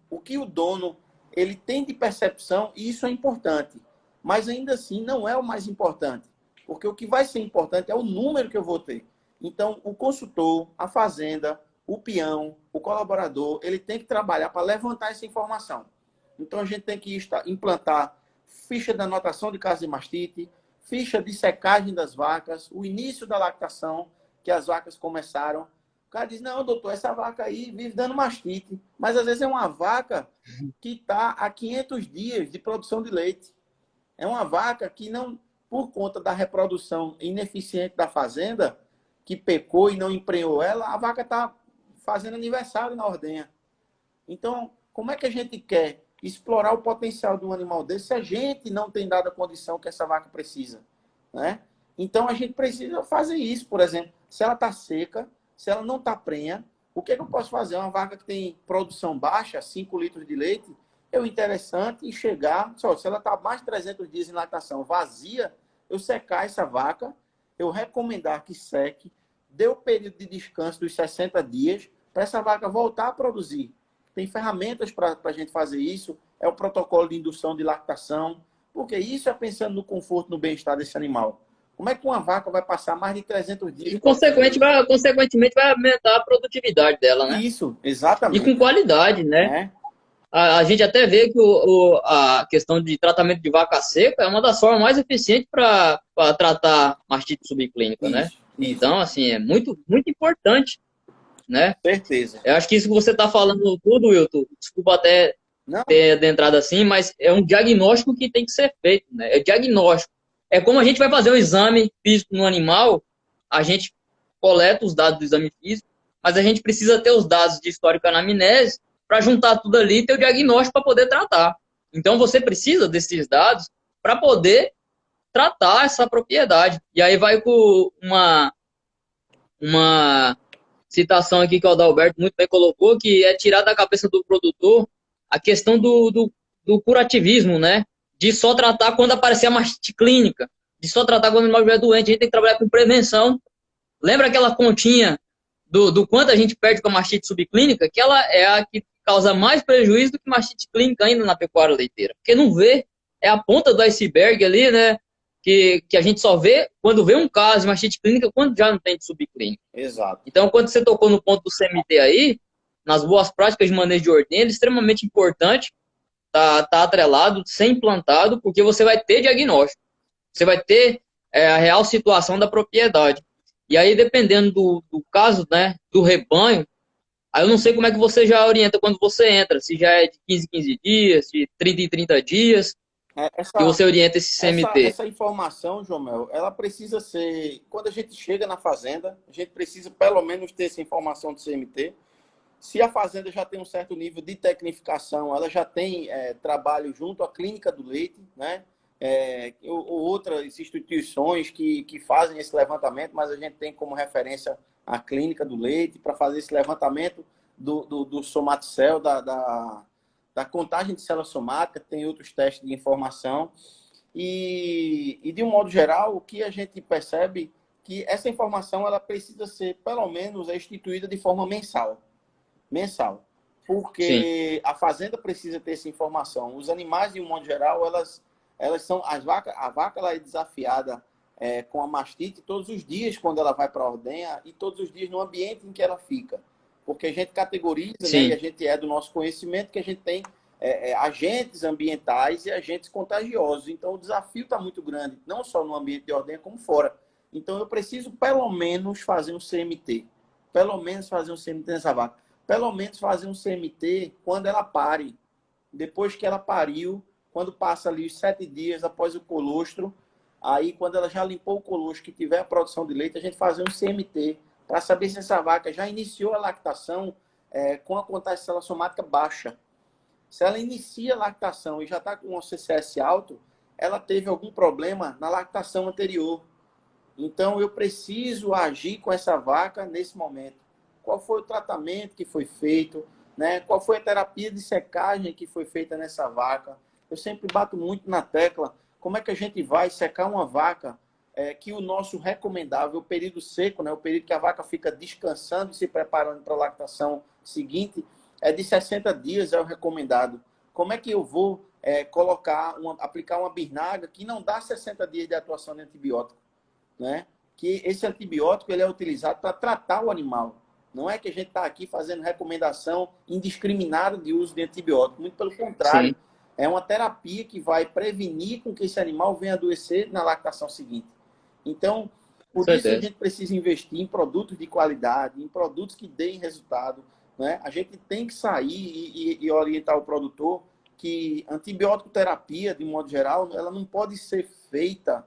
O que o dono ele tem de percepção, e isso é importante. Mas ainda assim não é o mais importante. Porque o que vai ser importante é o número que eu vou ter. Então, o consultor, a fazenda, o peão, o colaborador, ele tem que trabalhar para levantar essa informação. Então, a gente tem que implantar ficha de anotação de casos de mastite, ficha de secagem das vacas, o início da lactação, que as vacas começaram. O cara diz, não, doutor, essa vaca aí vive dando mastite. Mas, às vezes, é uma vaca que está há 500 dias de produção de leite. É uma vaca que não, por conta da reprodução ineficiente da fazenda, que pecou e não emprenhou ela, a vaca está fazendo aniversário na ordenha. Então, como é que a gente quer explorar o potencial de um animal desse se a gente não tem dado a condição que essa vaca precisa, né? Então, a gente precisa fazer isso, por exemplo. Se ela está seca, se ela não está prenha, o que eu posso fazer? Uma vaca que tem produção baixa, 5 litros de leite, o interessante é chegar, só, se ela está mais de 300 dias em lactação vazia, eu secar essa vaca, eu recomendar que seque, dê o período de descanso dos 60 dias, para essa vaca voltar a produzir. Tem ferramentas para a gente fazer isso, é o protocolo de indução de lactação, porque isso é pensando no conforto, no bem-estar desse animal. Como é que uma vaca vai passar mais de 300 dias E, produzindo isso? consequentemente, vai aumentar a produtividade dela, né? Isso, E com exatamente. qualidade, né? Né? A gente até vê que a questão de tratamento de vaca seca é uma das formas mais eficientes para tratar mastite subclínica, né? Isso. Então, assim, é muito, muito importante, né? Certeza. Eu acho que isso que você está falando tudo, Wilton, desculpa até Não, ter adentrado assim, mas é um diagnóstico que tem que ser feito, né? É diagnóstico. É como a gente vai fazer um exame físico no animal, a gente coleta os dados do exame físico, mas a gente precisa ter os dados de histórico e anamnese para juntar tudo ali e ter o diagnóstico para poder tratar. Então você precisa desses dados para poder tratar essa propriedade. E aí vai com uma citação aqui que o Adalberto muito bem colocou, que é tirar da cabeça do produtor a questão do curativismo, né? De só tratar quando aparecer a mastite clínica, de só tratar quando o animal estiver doente. A gente tem que trabalhar com prevenção. Lembra aquela continha do quanto a gente perde com a mastite subclínica? Que ela é a que causa mais prejuízo do que mastite clínica ainda na pecuária leiteira. Porque não vê, é a ponta do iceberg ali, né? Que a gente só vê quando vê um caso de mastite clínica, quando já não tem de subclínica. exato. Então, quando você tocou no ponto do CMT aí, nas boas práticas de manejo de ordenha, é extremamente importante tá atrelado, ser implantado, porque você vai ter diagnóstico, você vai ter a real situação da propriedade. E aí, dependendo do caso, né, do rebanho, aí eu não sei como é que você já orienta quando você entra, se já é de 15 em 15 dias, de 30 em 30 dias, que Essa, você orienta esse CMT. essa informação, João Mel, ela precisa ser. Quando a gente chega na fazenda, a gente precisa pelo menos ter essa informação do CMT. Se a fazenda já tem um certo nível de tecnificação, ela já tem trabalho junto à clínica do leite, né? Ou outras instituições que fazem esse levantamento, mas a gente tem como referência a clínica do leite para fazer esse levantamento do somaticel, da contagem de célula somática, tem outros testes de informação. E de um modo geral, o que a gente percebe que essa informação ela precisa ser, pelo menos, instituída de forma mensal. Mensal. Sim, Porque a fazenda precisa ter essa informação. Os animais, de um modo geral, elas são. A vaca ela é desafiada com a mastite todos os dias quando ela vai para a ordenha e todos os dias no ambiente em que ela fica. Porque a gente categoriza, né, e a sim, gente é do nosso conhecimento que a gente tem agentes ambientais e agentes contagiosos. Então, o desafio está muito grande, não só no ambiente de ordenha, como fora. Então, eu preciso, pelo menos, fazer um CMT. Pelo menos fazer um CMT nessa vaca. Pelo menos fazer um CMT quando ela pare. Depois que ela pariu, quando passa ali os 7 dias após o colostro, aí quando ela já limpou o colostro, que tiver a produção de leite, a gente fazer um CMT para saber se essa vaca já iniciou a lactação com a contagem de célula somática baixa. Se ela inicia a lactação e já está com um CCS alto, ela teve algum problema na lactação anterior. Então, eu preciso agir com essa vaca nesse momento. Qual foi o tratamento que foi feito? Né? Qual foi a terapia de secagem que foi feita nessa vaca? Eu sempre bato muito na tecla. Como é que a gente vai secar uma vaca que o nosso recomendável, o período seco, né? O período que a vaca fica descansando e se preparando para a lactação seguinte, é de 60 dias, é o recomendado. Como é que eu vou aplicar uma birnaga que não dá 60 dias de atuação de antibiótico? Né? Que esse antibiótico ele é utilizado para tratar o animal. Não é que a gente está aqui fazendo recomendação indiscriminada de uso de antibiótico. Muito pelo contrário. sim, É uma terapia que vai prevenir com que esse animal venha adoecer na lactação seguinte. Então, com por isso a certeza. gente precisa investir em produtos de qualidade, em produtos que deem resultado. Né? A gente tem que sair e orientar o produtor que antibiótico terapia, de modo geral, ela não pode ser feita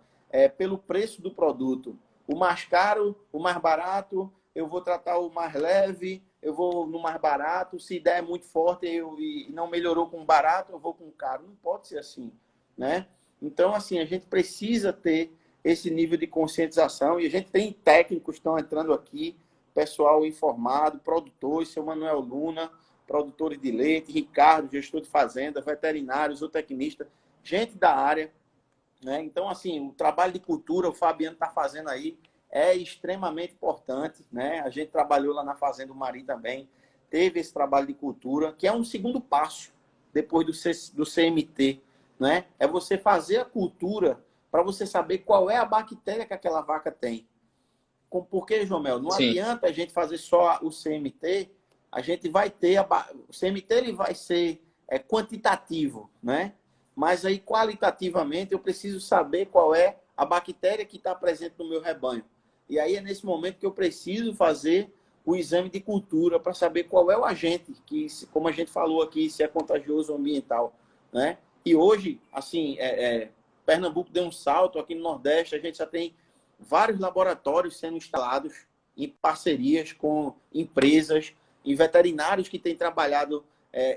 pelo preço do produto. O mais caro, o mais barato, eu vou tratar o mais leve, eu vou no mais barato. Se der muito forte e não melhorou com o barato, eu vou com o caro. Não pode ser assim, né? Então, assim, a gente precisa ter esse nível de conscientização e a gente tem técnicos que estão entrando aqui, pessoal informado, produtores, seu Manuel Luna, produtores de leite, Ricardo, gestor de fazenda, veterinários, zootecnista, gente da área, né? Então, assim, o trabalho de cultura, o Fabiano está fazendo aí, é extremamente importante, né? A gente trabalhou lá na Fazenda do Mari também, teve esse trabalho de cultura, que é um segundo passo depois do CMT, né? É você fazer a cultura para você saber qual é a bactéria que aquela vaca tem. Porque, João Mel, não Sim. adianta a gente fazer só o CMT, a gente vai ter... O CMT ele vai ser quantitativo, né? Mas aí, qualitativamente, eu preciso saber qual é a bactéria que está presente no meu rebanho. E aí é nesse momento que eu preciso fazer o exame de cultura para saber qual é o agente, que, como a gente falou aqui, se é contagioso ou ambiental, né? E hoje, assim, Pernambuco deu um salto, aqui no Nordeste a gente já tem vários laboratórios sendo instalados em parcerias com empresas e veterinários que têm trabalhado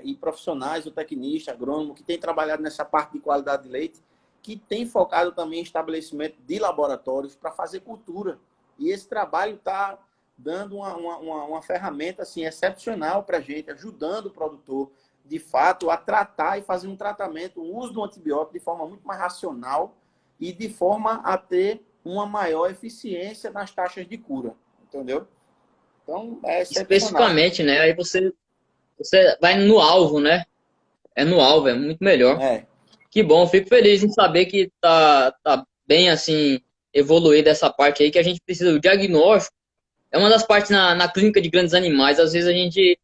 e profissionais, o tecnista, agrônomo, que têm trabalhado nessa parte de qualidade de leite, que tem focado também em estabelecimento de laboratórios para fazer cultura. E esse trabalho está dando uma ferramenta assim, excepcional para a gente, ajudando o produtor, de fato, a tratar e fazer um tratamento, o uso do antibiótico de forma muito mais racional e de forma a ter uma maior eficiência nas taxas de cura, entendeu? Então, é excepcional. Especificamente, né? Aí você vai no alvo, né? É no alvo, é muito melhor. É, Que bom, fico feliz em saber que tá bem assim evoluída essa parte aí que a gente precisa. O diagnóstico é uma das partes na clínica de grandes animais. Às vezes a gente,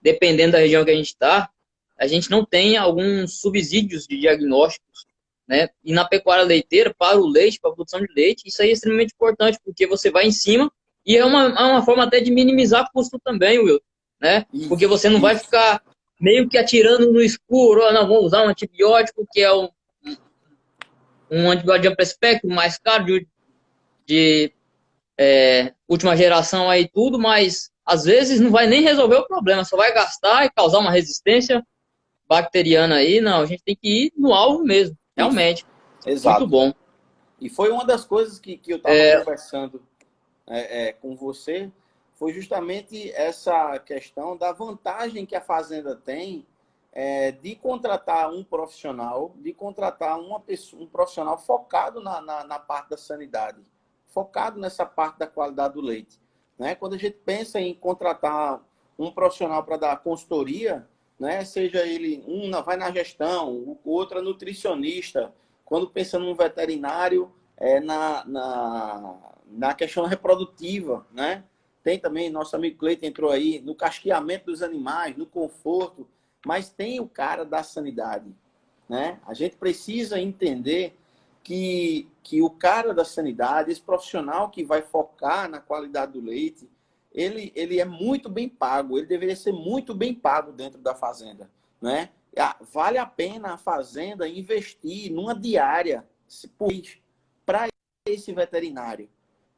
dependendo da região que a gente está, a gente não tem alguns subsídios de diagnósticos, né? E na pecuária leiteira, para o leite, para a produção de leite, isso aí é extremamente importante, porque você vai em cima e é uma forma até de minimizar custo também, Will, né? Porque isso, você não vai isso. ficar meio que atirando no escuro, não, vou usar um antibiótico que é um antibiótico de amplo espectro, mais caro, de última geração aí tudo, mas às vezes não vai nem resolver o problema, só vai gastar e causar uma resistência bacteriana aí. Não, a gente tem que ir no alvo mesmo, Isso, realmente. Muito exato. bom. E foi uma das coisas que eu estava conversando com você, foi justamente essa questão da vantagem que a fazenda tem de contratar um profissional, de contratar uma pessoa, um profissional focado na parte da sanidade, focado nessa parte da qualidade do leite. Né? Quando a gente pensa em contratar um profissional para dar consultoria, né? Seja ele, vai na gestão, o outro é nutricionista, quando pensa num veterinário, na questão reprodutiva, né? Tem também, nosso amigo Cleiton entrou aí, no casqueamento dos animais, no conforto, mas tem o cara da sanidade, né? A gente precisa entender que o cara da sanidade, esse profissional que vai focar na qualidade do leite, ele é muito bem pago, ele deveria ser muito bem pago dentro da fazenda, né? Vale a pena a fazenda investir numa diária para esse veterinário,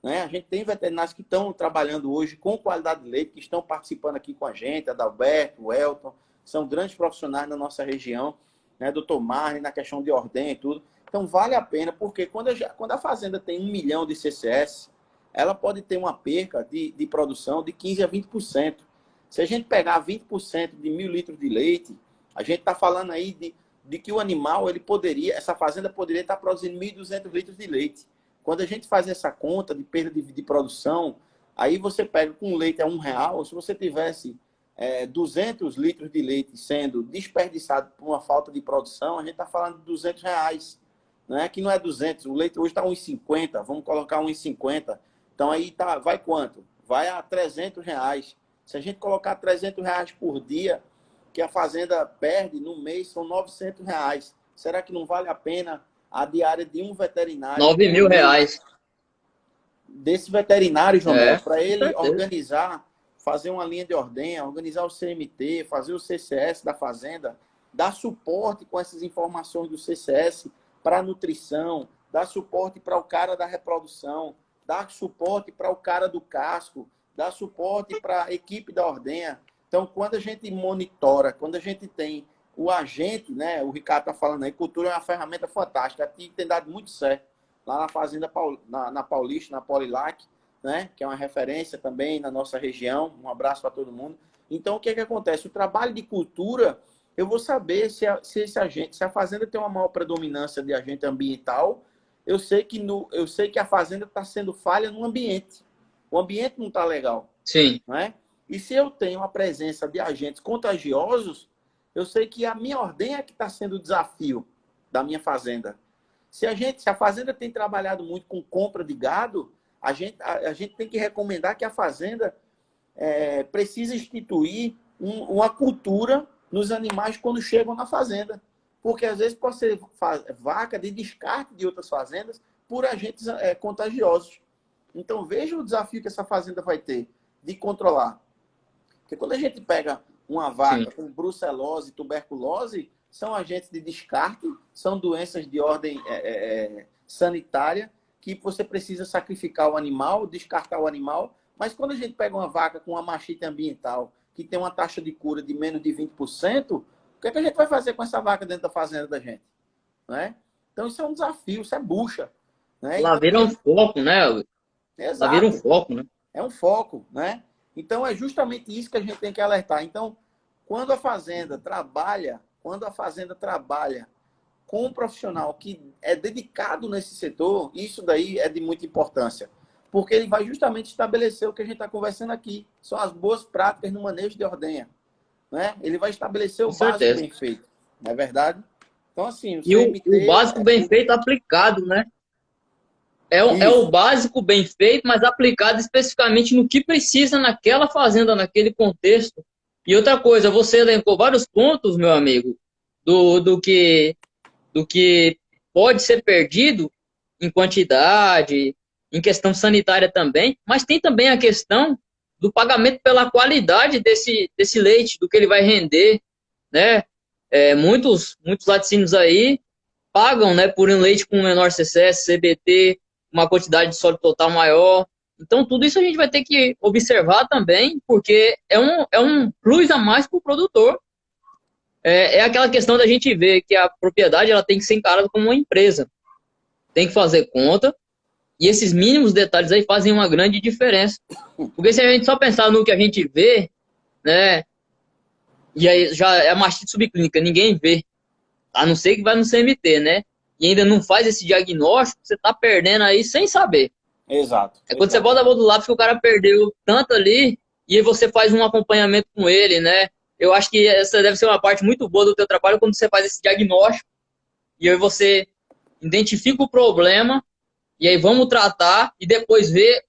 né? A gente tem veterinários que estão trabalhando hoje com qualidade de leite, que estão participando aqui com a gente, Adalberto, o Elton, são grandes profissionais na nossa região, né? Doutor Marne, na questão de ordem e tudo. Então, vale a pena, porque quando a fazenda tem 1 milhão de CCS, ela pode ter uma perca de produção de 15% a 20%. Se a gente pegar 20% de 1.000 litros de leite, a gente está falando aí de que o animal, essa fazenda poderia estar produzindo 1.200 litros de leite. Quando a gente faz essa conta de perda de produção, aí você pega com leite a R$ 1, se você tivesse 200 litros de leite sendo desperdiçado por uma falta de produção, a gente está falando de R$ 200, né? Que não é 200, o leite hoje está R$ 1,50, vamos colocar R$ 1,50. Então aí vai quanto? Vai a R$ 300. Se a gente colocar R$ 300 por dia, que a fazenda perde no mês, são R$ 900. Será que não vale a pena a diária de um veterinário 9 por mil mês? reais. Desse veterinário, João, para Com ele certeza. organizar, fazer uma linha de ordenha, organizar o CMT, fazer o CCS da fazenda, dar suporte com essas informações do CCS para a nutrição, dar suporte para o cara da reprodução, dar suporte para o cara do casco, dar suporte para a equipe da ordenha. Então, quando a gente monitora, quando a gente tem o agente, né? O Ricardo está falando aí, cultura é uma ferramenta fantástica, tem dado muito certo lá na fazenda na Paulista, na Polilac, né? Que é uma referência também na nossa região. Um abraço para todo mundo. Então, o que é que acontece? O trabalho de cultura, eu vou saber se a fazenda tem uma maior predominância de agente ambiental, eu sei que a fazenda está sendo falha no ambiente. O ambiente não está legal. Sim, Não é? E se eu tenho a presença de agentes contagiosos, eu sei que a minha ordem é que está sendo o desafio da minha fazenda. Se a fazenda tem trabalhado muito com compra de gado, a gente tem que recomendar que a fazenda precisa instituir uma cultura nos animais quando chegam na fazenda. Porque às vezes pode ser vaca de descarte de outras fazendas por agentes contagiosos. Então veja o desafio que essa fazenda vai ter de controlar. Porque quando a gente pega uma vaca sim. com brucelose, tuberculose, são agentes de descarte, são doenças de ordem sanitária, que você precisa sacrificar o animal, descartar o animal. Mas quando a gente pega uma vaca com uma mastite ambiental, que tem uma taxa de cura de menos de 20%, o que é que a gente vai fazer com essa vaca dentro da fazenda da gente? Né? Então isso é um desafio, isso é bucha. Né? Lá Então, vira um foco, né? Lá vira um exato. foco, né? É um foco, né? Então é justamente isso que a gente tem que alertar. Então, quando a fazenda trabalha com um profissional que é dedicado nesse setor, isso daí é de muita importância. Porque ele vai justamente estabelecer o que a gente está conversando aqui. São as boas práticas no manejo de ordenha. Né? Ele vai estabelecer o Com básico certeza. bem feito. Não é verdade? Então, assim, o E o CMT básico bem feito aplicado, né? É o isso. básico bem feito, mas aplicado especificamente no que precisa naquela fazenda, naquele contexto. E outra coisa, você elencou vários pontos, meu amigo, do, do que, do que pode ser perdido em quantidade, em questão sanitária também, mas tem também a questão do pagamento pela qualidade desse leite, do que ele vai render, né? Muitos laticínios aí pagam, né, por um leite com menor CCS, CBT, uma quantidade de sólido total maior. Então, tudo isso a gente vai ter que observar também, porque é um plus a mais para o produtor. É aquela questão da gente ver que a propriedade ela tem que ser encarada como uma empresa. Tem que fazer conta, e esses mínimos detalhes aí fazem uma grande diferença. Porque se a gente só pensar no que a gente vê, né, e aí já é mastite subclínica, ninguém vê. A não ser que vai no CMT, né? E ainda não faz esse diagnóstico, você tá perdendo aí sem saber. Exato, É quando você exato. bota a mão do lápis que o cara perdeu tanto ali, e aí você faz um acompanhamento com ele, né? Eu acho que essa deve ser uma parte muito boa do teu trabalho, quando você faz esse diagnóstico, e aí você identifica o problema, e aí vamos tratar, e depois ver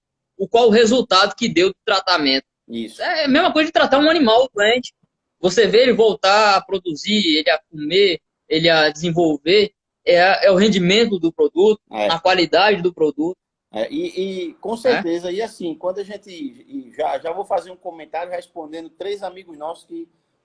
qual o resultado que deu do tratamento. Isso. É a mesma coisa de tratar um animal doente. Você vê ele voltar a produzir, ele a comer, ele a desenvolver, é o rendimento do produto, É. na qualidade do produto, E com né? certeza, e assim, quando a gente. Já vou fazer um comentário respondendo três amigos nossos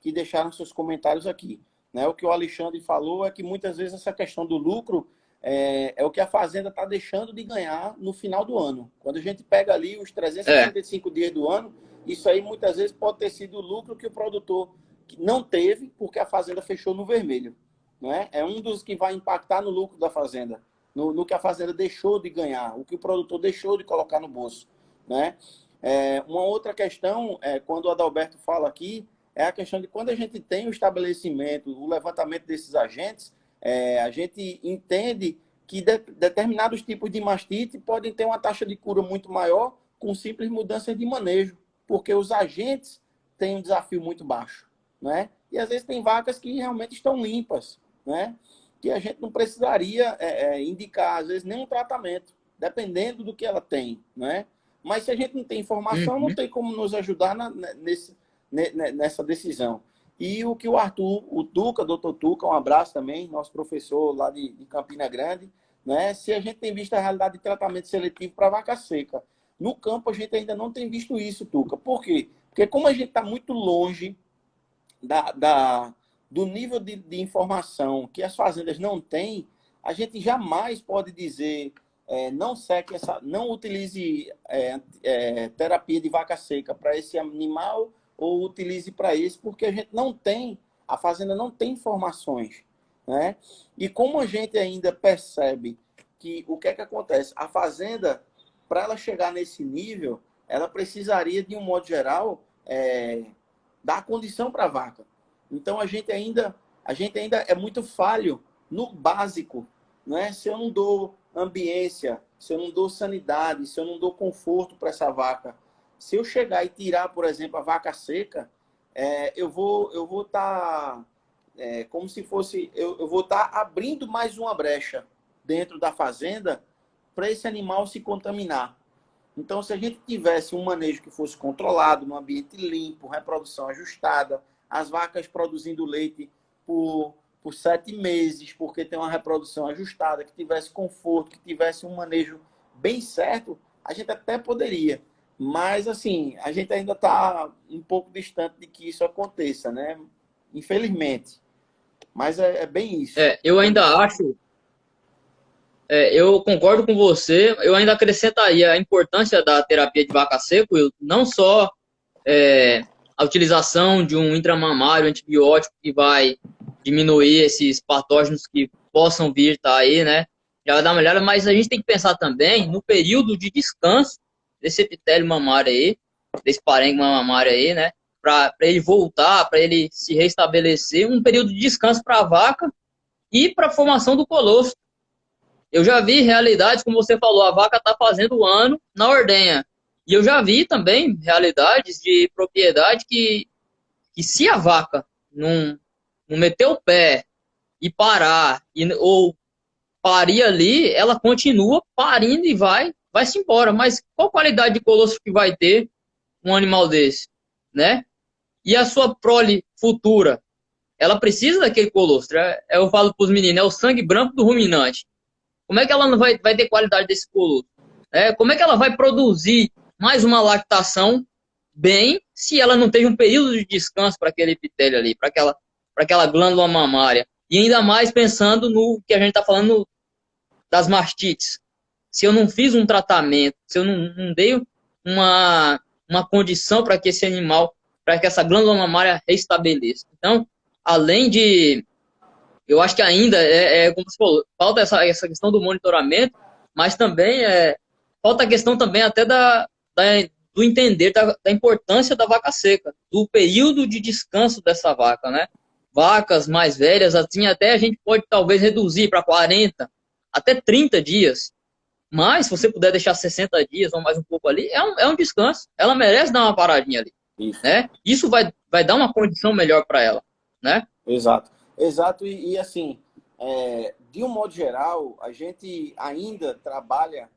que deixaram seus comentários aqui. Né? O que o Alexandre falou é que muitas vezes essa questão do lucro é o que a fazenda está deixando de ganhar no final do ano. Quando a gente pega ali os É, 365 dias do ano, isso aí muitas vezes pode ter sido o lucro que o produtor não teve porque a fazenda fechou no vermelho. Né? É um dos que vai impactar no lucro da fazenda no que a fazenda deixou de ganhar, o que o produtor deixou de colocar no bolso. Né? Uma outra questão, quando o Adalberto fala aqui, é a questão de quando a gente tem o estabelecimento, o levantamento desses agentes, a gente entende que determinados tipos de mastite podem ter uma taxa de cura muito maior com simples mudanças de manejo, porque os agentes têm um desafio muito baixo. Né? E às vezes tem vacas que realmente estão limpas, né? Que a gente não precisaria indicar, às vezes, nenhum tratamento, dependendo do que ela tem, né? Mas se a gente não tem informação, não uhum, tem como nos ajudar nessa decisão. E o que o Arthur, o Tuca, doutor Tuca, um abraço também, nosso professor lá de Campina Grande, né? Se a gente tem visto a realidade de tratamento seletivo para vaca seca. No campo, a gente ainda não tem visto isso, Tuca. Por quê? Porque como a gente está muito longe do nível de informação que as fazendas não têm, a gente jamais pode dizer não seque não utilize terapia de vaca seca para esse animal ou utilize para esse, porque a gente não tem, a fazenda não tem informações. Né? E como a gente ainda percebe que o que é que acontece? A fazenda, para ela chegar nesse nível, ela precisaria, de um modo geral, dar condição para a vaca. Então, a gente ainda é muito falho no básico, né? Se eu não dou ambiência, se eu não dou sanidade, se eu não dou conforto para essa vaca, se eu chegar e tirar, por exemplo, a vaca seca, eu vou estar como se fosse, eu vou estar abrindo mais uma brecha dentro da fazenda para esse animal se contaminar. Então, se a gente tivesse um manejo que fosse controlado, num ambiente limpo, reprodução ajustada, as vacas produzindo leite por 7 meses, porque tem uma reprodução ajustada, que tivesse conforto, que tivesse um manejo bem certo, a gente até poderia. Mas, assim, a gente ainda está um pouco distante de que isso aconteça, né? Infelizmente. Mas é bem isso. Eu ainda acho, eu concordo com você, eu ainda acrescentaria a importância da terapia de vaca seca, Will, não só a utilização de um intramamário antibiótico que vai diminuir esses patógenos que possam vir tá aí, né? Já vai dar uma olhada, mas a gente tem que pensar também no período de descanso desse epitélio mamário aí, desse parênquima mamário aí, né? Para ele voltar, para ele se restabelecer, um período de descanso para a vaca e para a formação do colostro. Eu já vi realidades, como você falou, a vaca está fazendo o ano na ordenha. E eu já vi também realidades de propriedade que se a vaca não meter o pé e parar, ou parir ali, ela continua parindo e vai-se embora. Mas qual qualidade de colostro que vai ter um animal desse, né? E a sua prole futura, ela precisa daquele colostro. Eu falo para os meninos, é o sangue branco do ruminante. Como é que ela não vai ter qualidade desse colostro? Como é que ela vai produzir mais uma lactação bem se ela não teve um período de descanso para aquele epitélio ali, para aquela glândula mamária? E ainda mais pensando no que a gente está falando das mastites. Se eu não fiz um tratamento, se eu não dei uma condição para que esse animal, para que essa glândula mamária restabeleça. Então, além de eu acho que ainda como você falou, falta essa questão do monitoramento, mas também falta a questão também até do entender da importância da vaca seca, do período de descanso dessa vaca, né? Vacas mais velhas, assim, até a gente pode talvez reduzir para 40, até 30 dias. Mas, se você puder deixar 60 dias ou mais um pouco ali, é um descanso. Ela merece dar uma paradinha ali, Isso. né? Isso vai dar uma condição melhor para ela, né? Exato. Exato. E assim, de um modo geral, a gente ainda trabalha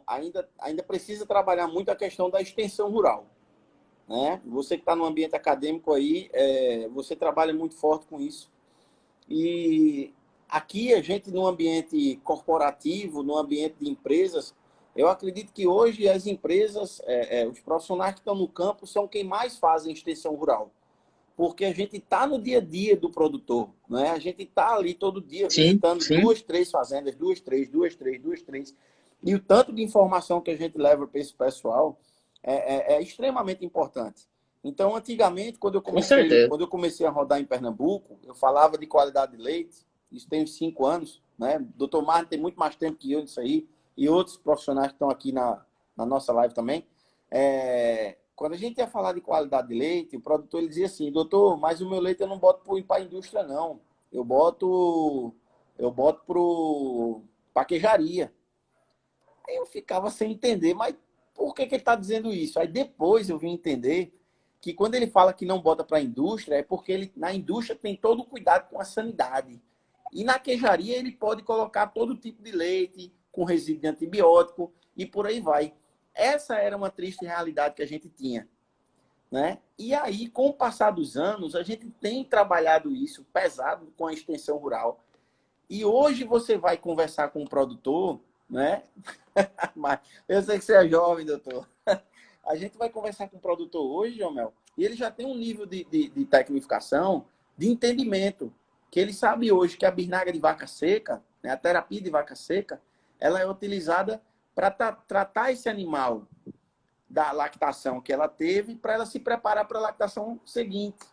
ainda precisa trabalhar muito a questão da extensão rural, né? Você que está no ambiente acadêmico aí, você trabalha muito forte com isso. E aqui a gente, no ambiente corporativo, no ambiente de empresas, eu acredito que hoje as empresas, os profissionais que estão no campo são quem mais fazem extensão rural. Porque a gente está no dia a dia do produtor, né? A gente está ali todo dia Sim, visitando sim. 2, 3 fazendas, 2, 3, 2, 3, 2, 3. E o tanto de informação que a gente leva para esse pessoal é extremamente importante. Então, antigamente, Com certeza. quando eu comecei a rodar em Pernambuco, eu falava de qualidade de leite, isso tem uns 5 anos, né? O doutor Martin tem muito mais tempo que eu nisso aí, e outros profissionais que estão aqui na nossa live também. Quando a gente ia falar de qualidade de leite, o produtor ele dizia assim, doutor, mas o meu leite eu não boto para a indústria, não. Eu boto para queijaria. Aí eu ficava sem entender, mas por que ele está dizendo isso? Aí depois eu vim entender que quando ele fala que não bota para a indústria, é porque ele, na indústria tem todo o cuidado com a sanidade. E na queijaria ele pode colocar todo tipo de leite, com resíduo de antibiótico e por aí vai. Essa era uma triste realidade que a gente tinha, né? E aí, com o passar dos anos, a gente tem trabalhado isso pesado com a extensão rural. E hoje você vai conversar com o produtor, né? Mas eu sei que você é jovem, doutor. A gente vai conversar com o produtor hoje, Jomel, e ele já tem um nível de tecnificação, de entendimento, que ele sabe hoje que a bisnaga de vaca seca, né, a terapia de vaca seca, ela é utilizada para tratar esse animal da lactação que ela teve, para ela se preparar para a lactação seguinte.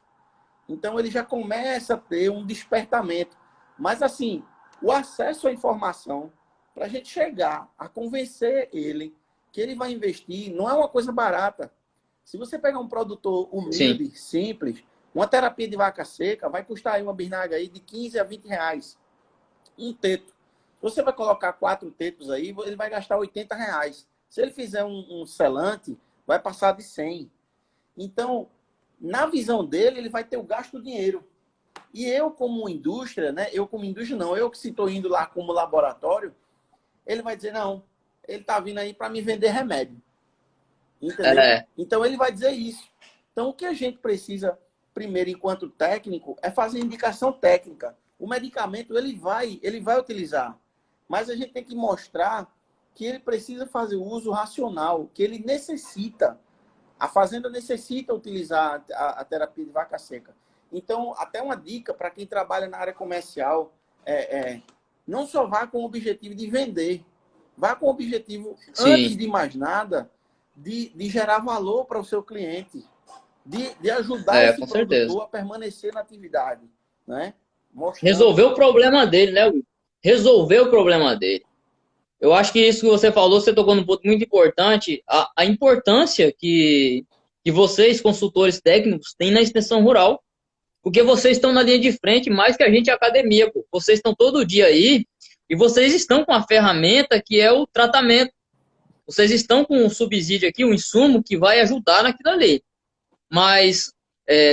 Então, ele já começa a ter um despertamento. Mas, assim, o acesso à informação, para a gente chegar a convencer ele que ele vai investir, não é uma coisa barata. Se você pegar um produtor Sim. humilde, simples, uma terapia de vaca seca vai custar aí uma bisnaga aí de 15 a 20 reais. Um teto. Você vai colocar 4 tetos aí, ele vai gastar 80 reais. Se ele fizer um selante, vai passar de 100. Então, na visão dele, ele vai ter o gasto do dinheiro. E eu, como indústria, né? Eu, como indústria, não. Eu que se estou indo lá como laboratório, ele vai dizer, não, ele está vindo aí para me vender remédio. Entendeu? É, Então, ele vai dizer isso. Então, o que a gente precisa, primeiro, enquanto técnico, é fazer indicação técnica. O medicamento, ele vai utilizar. Mas a gente tem que mostrar que ele precisa fazer o uso racional, que ele necessita. A fazenda necessita utilizar a terapia de vaca seca. Então, até uma dica para quem trabalha na área comercial, não só vá com o objetivo de vender, vá com o objetivo, antes sim. de mais nada, de gerar valor para o seu cliente, de ajudar É, esse com certeza. produtor a permanecer na atividade, né? Mostrando. Resolver o problema dele, né, Will? Resolver o problema dele. Eu acho que isso que você falou, você tocou num ponto muito importante, a importância que vocês, consultores técnicos, têm na extensão rural. Porque vocês estão na linha de frente mais que a gente é academia, pô. Vocês estão todo dia aí e vocês estão com a ferramenta que é o tratamento. Vocês estão com um subsídio aqui, um insumo que vai ajudar naquilo ali. Mas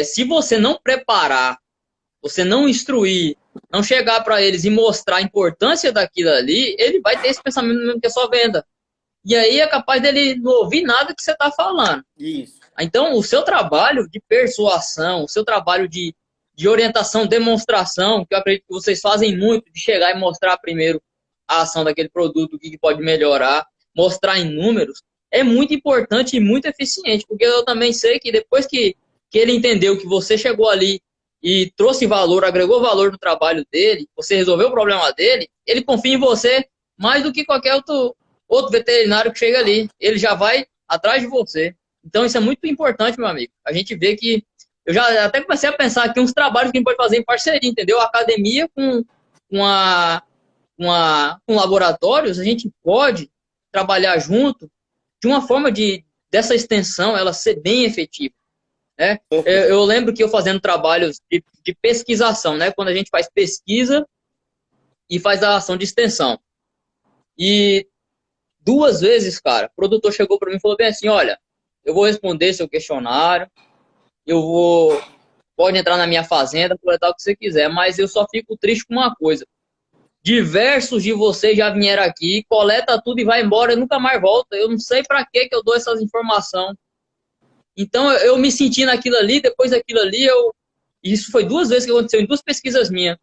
se você não preparar, você não instruir, não chegar para eles e mostrar a importância daquilo ali, ele vai ter esse pensamento mesmo que é só venda. E aí é capaz dele não ouvir nada que você está falando. Isso. Então, o seu trabalho de persuasão, o seu trabalho de orientação, demonstração, que eu acredito que vocês fazem muito, de chegar e mostrar primeiro a ação daquele produto, o que pode melhorar, mostrar em números, é muito importante e muito eficiente, porque eu também sei que depois que ele entendeu que você chegou ali e trouxe valor, agregou valor no trabalho dele, você resolveu o problema dele, ele confia em você mais do que qualquer outro veterinário que chega ali. Ele já vai atrás de você. Então, isso é muito importante, meu amigo. A gente vê que. Eu já até comecei a pensar aqui uns trabalhos que a gente pode fazer em parceria, entendeu? A academia com laboratórios, a gente pode trabalhar junto de uma forma dessa extensão ela ser bem efetiva. Né? Eu lembro que eu fazendo trabalhos de pesquisação, né? Quando a gente faz pesquisa e faz a ação de extensão. E 2 vezes, cara, o produtor chegou para mim e falou bem assim: olha, eu vou responder seu questionário, pode entrar na minha fazenda, coletar o que você quiser, mas eu só fico triste com uma coisa. Diversos de vocês já vieram aqui, coleta tudo e vai embora, e nunca mais volta. Eu não sei para que eu dou essas informações. Então eu me senti naquilo ali, depois daquilo ali, isso foi 2 vezes que aconteceu, em 2 pesquisas minhas.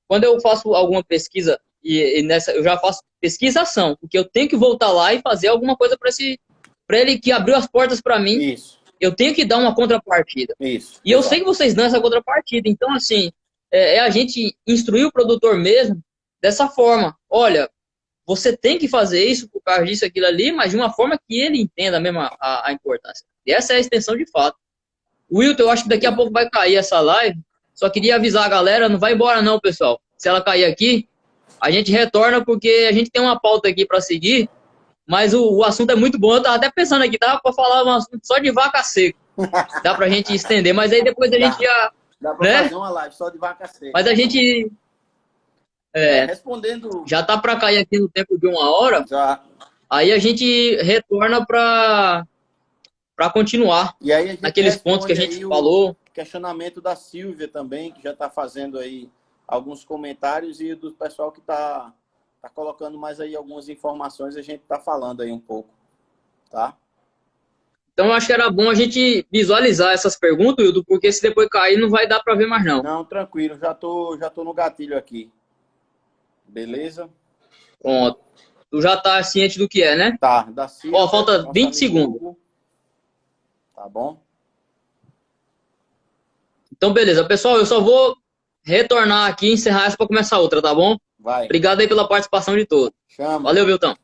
Quando eu faço alguma pesquisa, e nessa eu já faço pesquisação, porque eu tenho que voltar lá e fazer alguma coisa para ele que abriu as portas para mim. Isso. Eu tenho que dar uma contrapartida. Isso. E eu sei que vocês dão essa contrapartida. Então, assim, a gente instruir o produtor mesmo dessa forma. Olha, você tem que fazer isso por causa disso, aquilo ali, mas de uma forma que ele entenda mesmo a importância. E essa é a extensão de fato. Wilton, eu acho que daqui a pouco vai cair essa live. Só queria avisar a galera, não vai embora não, pessoal. Se ela cair aqui, a gente retorna porque a gente tem uma pauta aqui para seguir. Mas o assunto é muito bom. Eu tava até pensando aqui, dava para falar um assunto só de vaca seca. Dá pra gente estender, mas aí depois a gente já. Dá pra Né? fazer uma live só de vaca seca. Mas a gente. Respondendo. Já tá para cair aqui no tempo de 1 hora. Já. Aí a gente retorna para continuar. E aí a gente naqueles pontos que a gente falou. Questionamento da Silvia também, que já está fazendo aí alguns comentários, e do pessoal que está colocando mais aí algumas informações, a gente está falando aí um pouco, tá? Então eu acho que era bom a gente visualizar essas perguntas, Hildo, porque se depois cair não vai dar para ver mais não. Não, tranquilo, já tô no gatilho aqui. Beleza? Pronto. Tu já tá ciente do que é, né? Tá, da Silvia. Ó, falta 20 segundos. Hugo. Tá bom? Então, beleza. Pessoal, eu só vou retornar aqui e encerrar essa para começar outra, tá bom? Vai. Obrigado aí pela participação de todos. Chama. Valeu, Viltão.